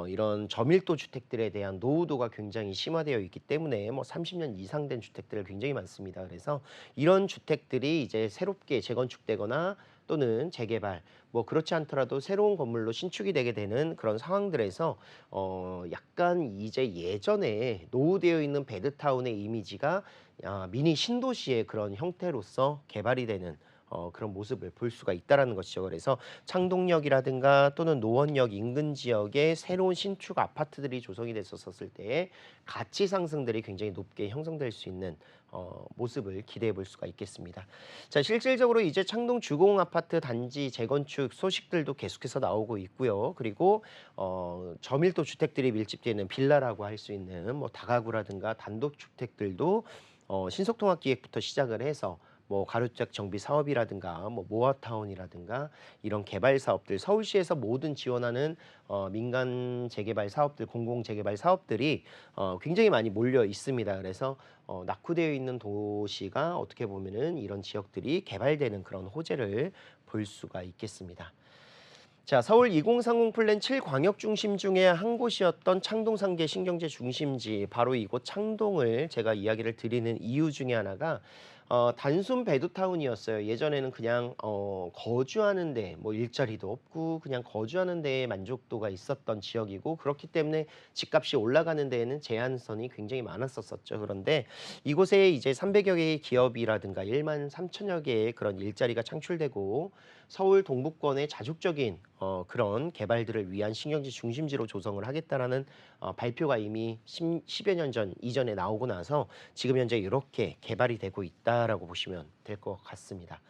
이런 저밀도 주택들에 대한 노후도가 굉장히 심화되어 있기 때문에 뭐 30년 이상 된 주택들 굉장히 많습니다. 그래서 이런 주택들이 이제 새롭게 재건축되거나 또는 재개발, 뭐 그렇지 않더라도 새로운 건물로 신축이 되게 되는 그런 상황들에서 약간 이제 예전에 노후되어 있는 배드타운의 이미지가 미니 신도시의 그런 형태로서 개발이 되는 그런 모습을 볼 수가 있다라는 것이죠. 그래서 창동역이라든가 또는 노원역 인근 지역에 새로운 신축 아파트들이 조성이 됐었을 때에 가치 상승들이 굉장히 높게 형성될 수 있는 모습을 기대해 볼 수가 있겠습니다. 자, 실질적으로 이제 창동 주공 아파트 단지 재건축 소식들도 계속해서 나오고 있고요. 그리고 저밀도 주택들이 밀집되어 있는 빌라라고 할 수 있는 뭐 다가구라든가 단독 주택들도 신속통합기획부터 시작을 해서 뭐 가로주택 정비 사업이라든가 뭐 모아타운이라든가 이런 개발 사업들, 서울시에서 모든 지원하는 민간 재개발 사업들, 공공 재개발 사업들이 굉장히 많이 몰려 있습니다. 그래서 낙후되어 있는 도시가 어떻게 보면은 이런 지역들이 개발되는 그런 호재를 볼 수가 있겠습니다. 자, 서울 2030 플랜 7광역 중심 중에 한 곳이었던 창동 상계 신경제 중심지, 바로 이곳 창동을 제가 이야기를 드리는 이유 중에 하나가 단순 베드타운이었어요. 예전에는 그냥 거주하는 데 뭐 일자리도 없고 그냥 거주하는 데에 만족도가 있었던 지역이고, 그렇기 때문에 집값이 올라가는 데에는 제한선이 굉장히 많았었죠. 그런데 이곳에 이제 300여 개의 기업이라든가 1만 3천여 개의 그런 일자리가 창출되고, 서울 동북권의 자족적인 그런 개발들을 위한 신경지 중심지로 조성을 하겠다라는 발표가 이미 10여 년 전 이전에 나오고 나서 지금 현재 이렇게 개발이 되고 있다라고 보시면 될 것 같습니다.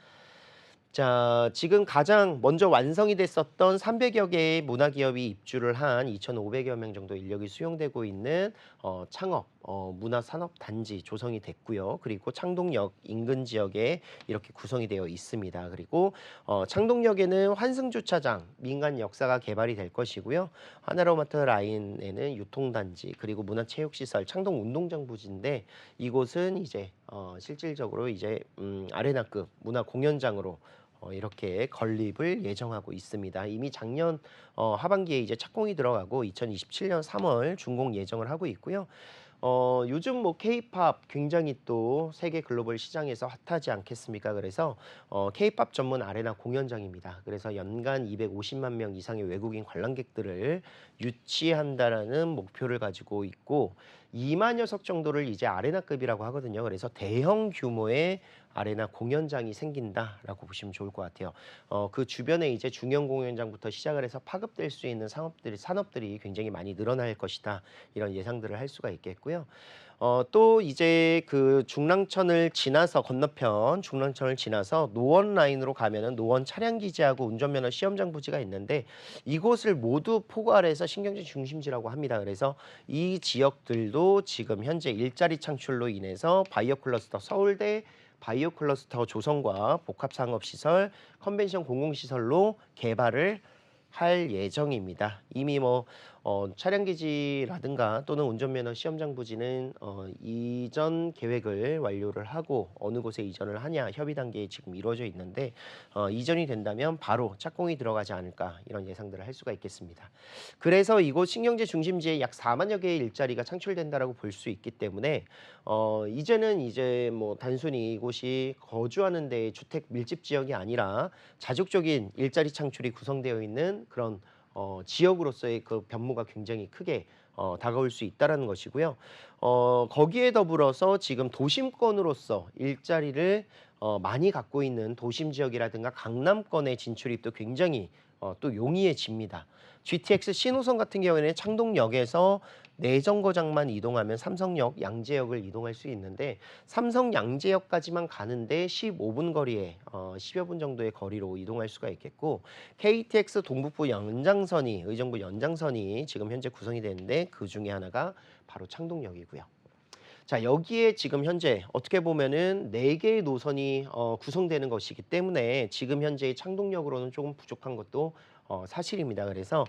자, 지금 가장 먼저 완성이 됐었던 300여 개의 문화기업이 입주를 한 2,500여 명 정도 인력이 수용되고 있는 창업 문화산업단지 조성이 됐고요. 그리고 창동역 인근 지역에 이렇게 구성이 되어 있습니다. 그리고 창동역에는 환승주차장, 민간 역사가 개발이 될 것이고요. 하나로마트 라인에는 유통단지, 그리고 문화체육시설, 창동운동장 부지인데, 이곳은 이제 실질적으로 이제 아레나급 문화공연장으로 이렇게 건립을 예정하고 있습니다. 이미 작년 하반기에 이제 착공이 들어가고 2027년 3월 준공 예정을 하고 있고요. 요즘 뭐 K-팝 굉장히 또 세계 글로벌 시장에서 핫하지 않겠습니까? 그래서 K-팝 전문 아레나 공연장입니다. 그래서 연간 250만 명 이상의 외국인 관람객들을 유치한다라는 목표를 가지고 있고, 2만여 석 정도를 이제 아레나급이라고 하거든요. 그래서 대형 규모의 아레나 공연장이 생긴다라고 보시면 좋을 것 같아요. 그 주변에 이제 중형 공연장부터 시작을 해서 파급될 수 있는 산업들이 굉장히 많이 늘어날 것이다, 이런 예상들을 할 수가 있겠고요. 또 이제 그 중랑천을 지나서 건너편 중랑천을 지나서 노원 라인으로 가면은 노원 차량기지하고 운전면허 시험장 부지가 있는데, 이곳을 모두 포괄해서 신경제 중심지라고 합니다. 그래서 이 지역들도 지금 현재 일자리 창출로 인해서 바이오 클러스터 서울대 바이오 클러스터 조성과 복합상업시설, 컨벤션 공공시설로 개발을 할 예정입니다. 이미 뭐 차량기지라든가 또는 운전면허 시험장 부지는 이전 계획을 완료를 하고 어느 곳에 이전을 하냐 협의 단계에 지금 이루어져 있는데, 이전이 된다면 바로 착공이 들어가지 않을까, 이런 예상들을 할 수가 있겠습니다. 그래서 이곳 신경제 중심지에 약 4만여 개의 일자리가 창출된다라고 볼 수 있기 때문에 이제는 이제 뭐 단순히 이곳이 거주하는 데의 주택 밀집 지역이 아니라 자족적인 일자리 창출이 구성되어 있는 그런 지역으로서의 그 변모가 굉장히 크게 다가올 수 있다라는 것이고요. 거기에 더불어서 지금 도심권으로서 일자리를 많이 갖고 있는 도심 지역이라든가 강남권의 진출이 또 굉장히 또 용이해집니다. GTX 신호선 같은 경우에는 창동역에서 내정거장만 이동하면 삼성역, 양재역을 이동할 수 있는데, 삼성 양재역까지만 가는데 15분 거리에 10여 분 정도의 거리로 이동할 수가 있겠고, KTX 동북부 연장선이 의정부 연장선이 지금 현재 구성이 되는데, 그 중에 하나가 바로 창동역이고요. 자, 여기에 지금 현재 어떻게 보면은 4개의 노선이 구성되는 것이기 때문에 지금 현재의 창동역으로는 조금 부족한 것도 사실입니다. 그래서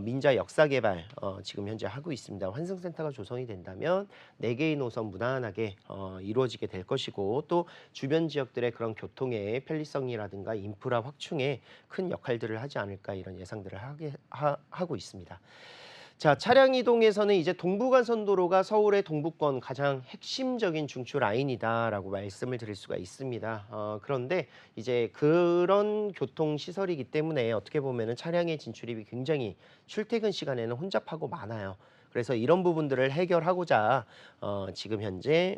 민자 역사개발 지금 현재 하고 있습니다. 환승센터가 조성이 된다면 4개의 노선 무난하게 이루어지게 될 것이고, 또 주변 지역들의 그런 교통의 편리성이라든가 인프라 확충에 큰 역할들을 하지 않을까, 이런 예상들을 하고 있습니다. 자, 차량 이동에서는 이제 동부간선도로가 서울의 동부권 가장 핵심적인 중추 라인이다라고 말씀을 드릴 수가 있습니다. 그런데 이제 그런 교통시설이기 때문에 어떻게 보면은 차량의 진출입이 굉장히 출퇴근 시간에는 혼잡하고 많아요. 그래서 이런 부분들을 해결하고자 지금 현재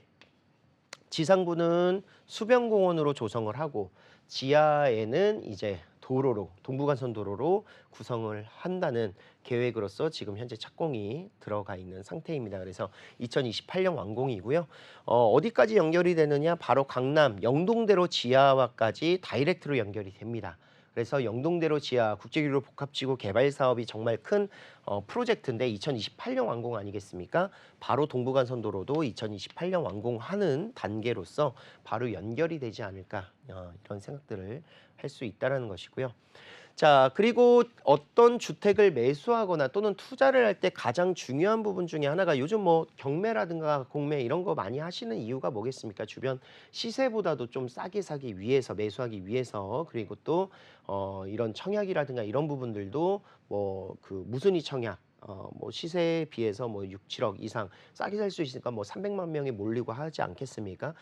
지상부는 수변공원으로 조성을 하고, 지하에는 이제 도로로, 동부간선 도로로 구성을 한다는 계획으로서 지금 현재 착공이 들어가 있는 상태입니다. 그래서 2028년 완공이고요. 어디까지 연결이 되느냐? 바로 강남 영동대로 지하화까지 다이렉트로 연결이 됩니다. 그래서 영동대로 지하 국제교류 복합지구 개발 사업이 정말 큰 프로젝트인데 2028년 완공 아니겠습니까? 바로 동부간선도로도 2028년 완공하는 단계로서 바로 연결이 되지 않을까 이런 생각들을 할 수 있다라는 것이고요. 자, 그리고 어떤 주택을 매수하거나 또는 투자를 할 때 가장 중요한 부분 중에 하나가 요즘 뭐 경매라든가 공매 이런 거 많이 하시는 이유가 뭐겠습니까? 주변 시세보다도 좀 싸게 사기 위해서 매수하기 위해서 그리고 또 이런 청약이라든가 이런 부분들도 뭐 그 무순위 청약 뭐 시세에 비해서 뭐 6, 7억 이상 싸게 살 수 있으니까 뭐 300만 명이 몰리고 하지 않겠습니까?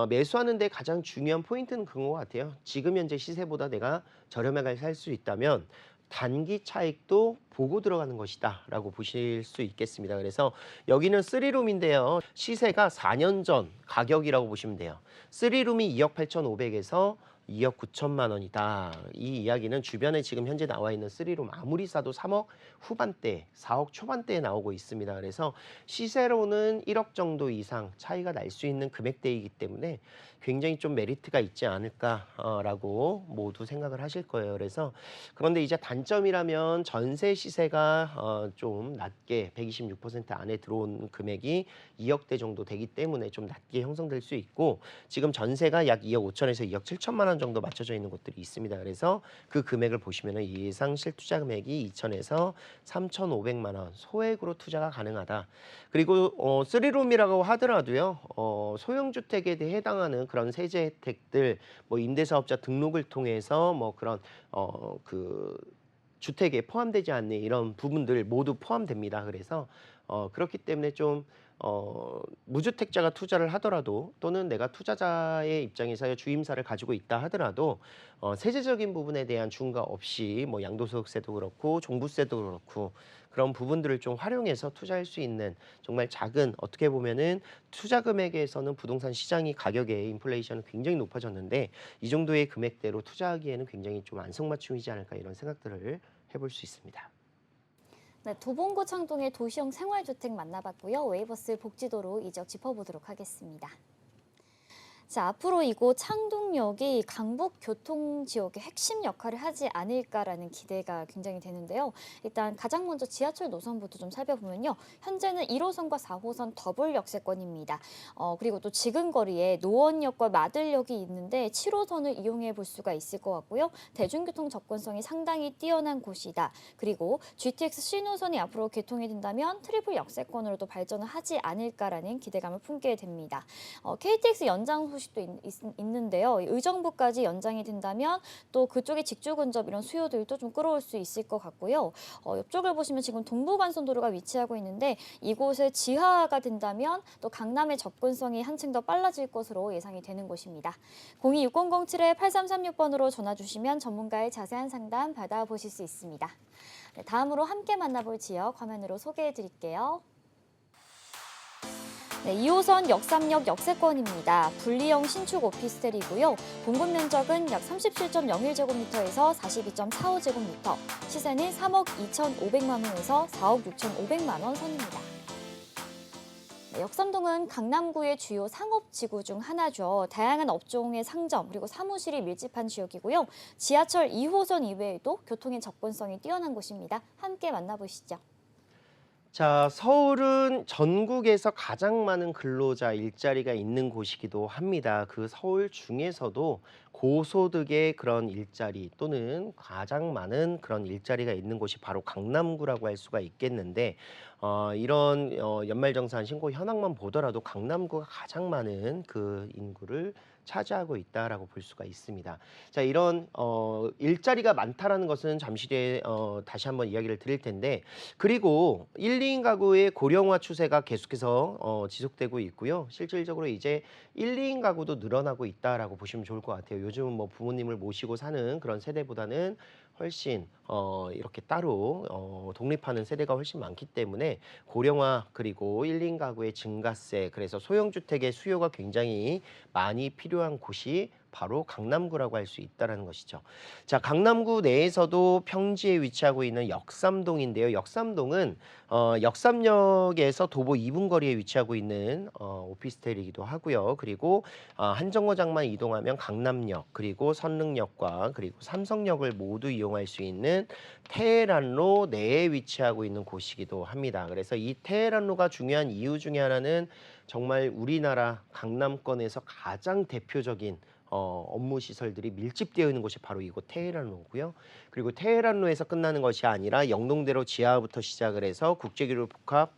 매수하는 데 가장 중요한 포인트는 그런 것 같아요. 지금 현재 시세보다 내가 저렴하게 살 수 있다면 단기 차익도 보고 들어가는 것이다 라고 보실 수 있겠습니다. 그래서 여기는 3룸인데요. 시세가 4년 전 가격이라고 보시면 돼요. 3룸이 2억 8,500에서 2억 9천만 원이다. 이 이야기는 주변에 지금 현재 나와 있는 3룸 아무리 싸도 3억 후반대, 4억 초반대에 나오고 있습니다. 그래서 시세로는 1억 정도 이상 차이가 날 수 있는 금액대이기 때문에 굉장히 좀 메리트가 있지 않을까라고 모두 생각을 하실 거예요. 그래서 그런데 이제 단점이라면 전세 시세가 좀 낮게 126% 안에 들어온 금액이 2억대 정도 되기 때문에 좀 낮게 형성될 수 있고 지금 전세가 약 2억 5천에서 2억 7천만 원 정도 맞춰져 있는 곳들이 있습니다. 그래서 그 금액을 보시면 예상 실투자 금액이 2천에서 3,500만 원 소액으로 투자가 가능하다. 그리고 3룸이라고 하더라도요. 소형주택에 대해 해당하는 그런 세제 혜택들 뭐 임대사업자 등록을 통해서 뭐 그런 그 주택에 포함되지 않는 이런 부분들 모두 포함됩니다. 그래서 그렇기 때문에 좀 무주택자가 투자를 하더라도 또는 내가 투자자의 입장에서 주임사를 가지고 있다 하더라도 세제적인 부분에 대한 중과 없이 뭐 양도소득세도 그렇고 종부세도 그렇고 그런 부분들을 좀 활용해서 투자할 수 있는 정말 작은 어떻게 보면은 투자 금액에서는 부동산 시장이 가격의 인플레이션은 굉장히 높아졌는데 이 정도의 금액대로 투자하기에는 굉장히 좀 안성맞춤이지 않을까 이런 생각들을 해볼 수 있습니다. 네, 도봉구 창동의 도시형 생활주택 만나봤고요. 웨이버스 복지도로 이적 짚어보도록 하겠습니다. 자, 앞으로 이곳 창동역이 강북 교통 지역의 핵심 역할을 하지 않을까라는 기대가 굉장히 되는데요. 일단 가장 먼저 지하철 노선부터 좀 살펴보면요. 현재는 1호선과 4호선 더블 역세권입니다. 그리고 또 지금 거리에 노원역과 마들역이 있는데 7호선을 이용해 볼 수가 있을 것 같고요. 대중교통 접근성이 상당히 뛰어난 곳이다. 그리고 GTX 신호선이 앞으로 개통이 된다면 트리플 역세권으로도 발전을 하지 않을까라는 기대감을 품게 됩니다. KTX 연장 소식도 있는데요. 의정부까지 연장이 된다면 또 그쪽의 직주 근접 이런 수요들도 좀 끌어올 수 있을 것 같고요. 옆쪽을 보시면 지금 동부간선도로가 위치하고 있는데 이곳을 지하가 된다면 또 강남의 접근성이 한층 더 빨라질 것으로 예상이 되는 곳입니다. 026007-8336번으로 전화 주시면 전문가의 자세한 상담 받아보실 수 있습니다. 네, 다음으로 함께 만나볼 지역 화면으로 소개해 드릴게요. 네, 2호선 역삼역 역세권입니다. 분리형 신축 오피스텔이고요. 공급 면적은 약 37.01제곱미터에서 42.45제곱미터. 시세는 3억 2,500만 원에서 4억 6,500만 원 선입니다. 네, 역삼동은 강남구의 주요 상업지구 중 하나죠. 다양한 업종의 상점 그리고 사무실이 밀집한 지역이고요. 지하철 2호선 이외에도 교통의 접근성이 뛰어난 곳입니다. 함께 만나보시죠. 자, 서울은 전국에서 가장 많은 근로자 일자리가 있는 곳이기도 합니다. 그 서울 중에서도 고소득의 그런 일자리 또는 가장 많은 그런 일자리가 있는 곳이 바로 강남구라고 할 수가 있겠는데 이런 연말정산 신고 현황만 보더라도 강남구가 가장 많은 그 인구를 차지하고 있다라고 볼 수가 있습니다. 자, 이런 일자리가 많다라는 것은 잠시 뒤에 다시 한번 이야기를 드릴 텐데 그리고 1, 2인 가구의 고령화 추세가 계속해서 지속되고 있고요. 실질적으로 이제 1, 2인 가구도 늘어나고 있다라고 보시면 좋을 것 같아요. 요즘은 뭐 부모님을 모시고 사는 그런 세대보다는 훨씬 이렇게 따로 독립하는 세대가 훨씬 많기 때문에 고령화 그리고 1인 가구의 증가세 그래서 소형주택의 수요가 굉장히 많이 필요한 곳이 바로 강남구라고 할 수 있다는 것이죠. 자, 강남구 내에서도 평지에 위치하고 있는 역삼동인데요. 역삼동은 역삼역에서 도보 2분 거리에 위치하고 있는 오피스텔이기도 하고요. 그리고 한 정거장만 이동하면 강남역, 그리고 선릉역과 그리고 삼성역을 모두 이용할 수 있는 테헤란로 내에 위치하고 있는 곳이기도 합니다. 그래서 이 테헤란로가 중요한 이유 중에 하나는 정말 우리나라 강남권에서 가장 대표적인 업무 시설들이 밀집되어 있는 곳이 바로 이곳 테헤란로고요. 그리고 테헤란로에서 끝나는 것이 아니라 영동대로 지하부터 시작을 해서 국제교류 복합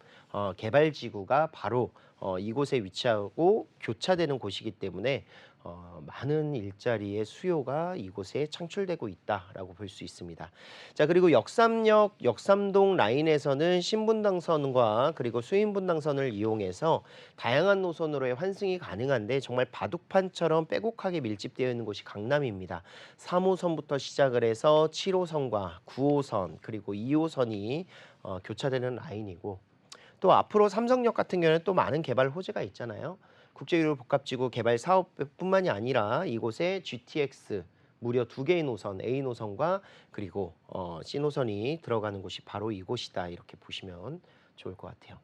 개발지구가 바로 이곳에 위치하고 교차되는 곳이기 때문에 많은 일자리의 수요가 이곳에 창출되고 있다라고 볼 수 있습니다. 자, 그리고 역삼역, 역삼동 라인에서는 신분당선과 그리고 수인분당선을 이용해서 다양한 노선으로의 환승이 가능한데 정말 바둑판처럼 빼곡하게 밀집되어 있는 곳이 강남입니다. 3호선부터 시작을 해서 7호선과 9호선 그리고 2호선이 교차되는 라인이고, 또 앞으로 삼성역 같은 경우는 또 많은 개발 호재가 있잖아요. 국제유료 복합지구 개발 사업뿐만이 아니라 이곳에 GTX 무려 2개의 노선, A 노선과 그리고 C 노선이 들어가는 곳이 바로 이곳이다, 이렇게 보시면 좋을 것 같아요.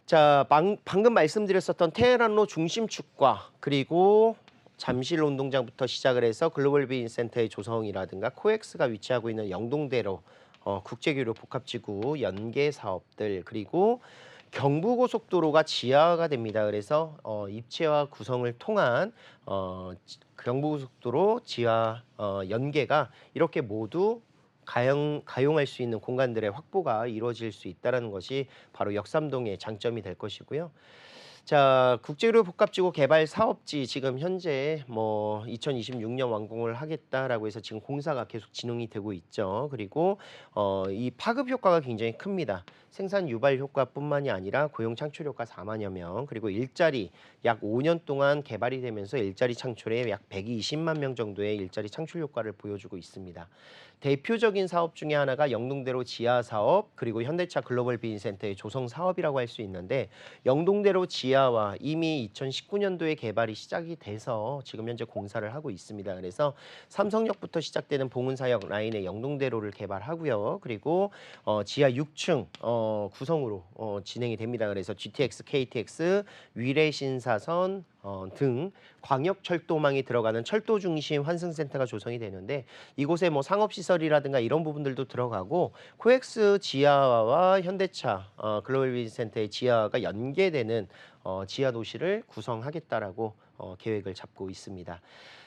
자, 방금 말씀드렸었던 테헤란로 중심축과 그리고 잠실 운동장부터 시작을 해서 글로벌 비즈니스센터의 조성이라든가 코엑스가 위치하고 있는 영동대로 국제교류 복합지구 연계 사업들, 그리고 경부고속도로가 지하화가 됩니다. 그래서 입체와 구성을 통한 경부고속도로 지하 연계가 이렇게 모두 가용할 수 있는 공간들의 확보가 이루어질 수 있다는 것이 바로 역삼동의 장점이 될 것이고요. 자, 국제교류 복합지구 개발 사업지 지금 현재 2026년 완공을 하겠다라고 해서 지금 공사가 계속 진행이 되고 있죠. 그리고 이 파급 효과가 굉장히 큽니다. 생산 유발 효과뿐만이 아니라 고용 창출 효과 4만여 명, 그리고 일자리 약 5년 동안 개발이 되면서 일자리 창출에 약 120만 명 정도의 일자리 창출 효과를 보여주고 있습니다. 대표적인 사업 중에 하나가 영동대로 지하 사업, 그리고 현대차 글로벌 비즈니스센터의 조성 사업이라고 할 수 있는데, 영동대로 지하와 이미 2019년도에 개발이 시작이 돼서 지금 현재 공사를 하고 있습니다. 그래서 삼성역부터 시작되는 봉은사역 라인의 영동대로를 개발하고요. 그리고 지하 6층 구성으로 진행이 됩니다. 그래서 GTX, KTX, 위례신사선 등 광역철도망이 들어가는 철도 중심 환승센터가 조성이 되는데, 이곳에 상업시설이라든가 이런 부분들도 들어가고, 코엑스 지하와 현대차 글로벌 비즈니스센터의 지하가 연계되는 지하 도시를 구성하겠다라고 계획을 잡고 있습니다.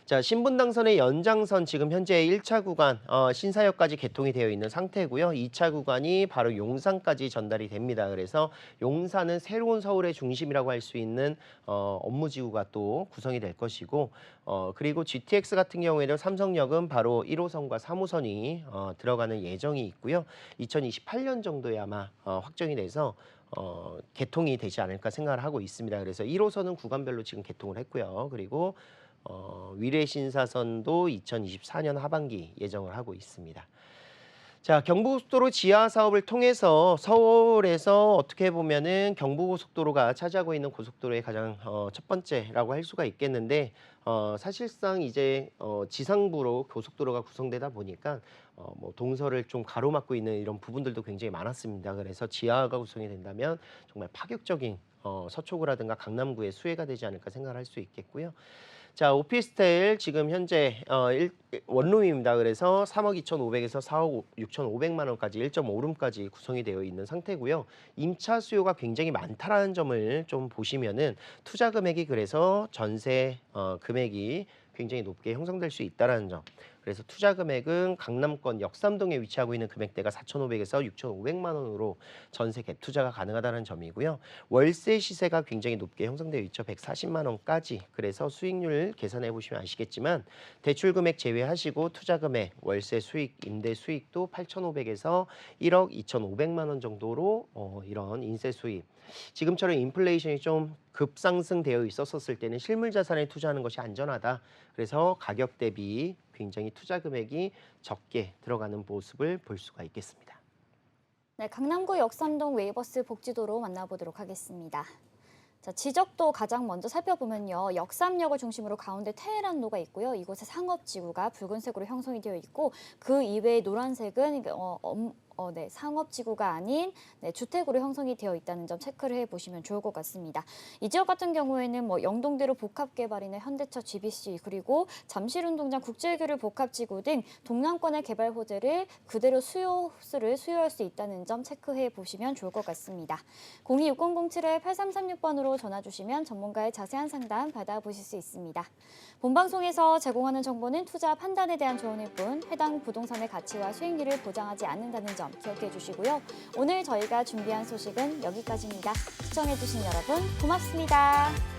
자, 신분당선의 연장선 지금 현재 1차 구간 신사역까지 개통이 되어 있는 상태고요. 2차 구간이 바로 용산까지 전달이 됩니다. 그래서 용산은 새로운 서울의 중심이라고 할 수 있는 업무지구가 또 구성이 될 것이고, 그리고 GTX 같은 경우에는 삼성역은 바로 1호선과 3호선이 들어가는 예정이 있고요. 2028년 정도에 아마 확정이 돼서 개통이 되지 않을까 생각을 하고 있습니다. 그래서 1호선은 구간별로 지금 개통을 했고요. 그리고 위례신사선도 2024년 하반기 예정을 하고 있습니다. 자, 경부고속도로 지하 사업을 통해서 서울에서 어떻게 보면은 경부고속도로가 차지하고 있는 고속도로의 가장 첫 번째라고 할 수가 있겠는데, 사실상 이제 지상부로 고속도로가 구성되다 보니까 동서를 좀 가로막고 있는 이런 부분들도 굉장히 많았습니다. 그래서 지하가 구성이 된다면 정말 파격적인 서초구라든가 강남구의 수혜가 되지 않을까 생각을 할 수 있겠고요. 자, 오피스텔 지금 현재 원룸입니다. 그래서 3억 2,500에서 4억 6,500만 원까지 1.5룸까지 구성이 되어 있는 상태고요. 임차 수요가 굉장히 많다라는 점을 좀 보시면은 투자 금액이, 그래서 전세 금액이 굉장히 높게 형성될 수 있다라는 점. 그래서 투자 금액은 강남권 역삼동에 위치하고 있는 금액대가 4,500에서 6,500만 원으로 전세 갭 투자가 가능하다는 점이고요. 월세 시세가 굉장히 높게 형성되어 있죠. 140만 원까지. 그래서 수익률 계산해 보시면 아시겠지만, 대출 금액 제외하시고 투자 금액, 월세 수익, 임대 수익도 8,500에서 1억 2,500만 원 정도로 이런 인세 수익. 지금처럼 인플레이션이 좀 급상승되어 있었을 때는 실물 자산에 투자하는 것이 안전하다. 그래서 가격 대비 굉장히 투자 금액이 적게 들어가는 모습을 볼 수가 있겠습니다. 네, 강남구 역삼동 웨이버스 복지도로 만나보도록 하겠습니다. 자, 지적도 가장 먼저 살펴보면요. 역삼역을 중심으로 가운데 테헤란로가 있고요. 이곳에 상업지구가 붉은색으로 형성이 되어 있고 그 이외에 노란색은 상업지구가 아닌 주택으로 형성이 되어 있다는 점 체크를 해보시면 좋을 것 같습니다. 이 지역 같은 경우에는 영동대로 복합개발이나 현대차 GBC 그리고 잠실운동장 국제교류 복합지구 등 동남권의 개발 호재를 그대로 수요수를 수요할 수 있다는 점 체크해 보시면 좋을 것 같습니다. 026007-8336번으로 전화 주시면 전문가의 자세한 상담 받아보실 수 있습니다. 본방송에서 제공하는 정보는 투자 판단에 대한 조언일 뿐 해당 부동산의 가치와 수익률을 보장하지 않는다는 점 기억해 주시고요. 오늘 저희가 준비한 소식은 여기까지입니다. 시청해 주신 여러분 고맙습니다.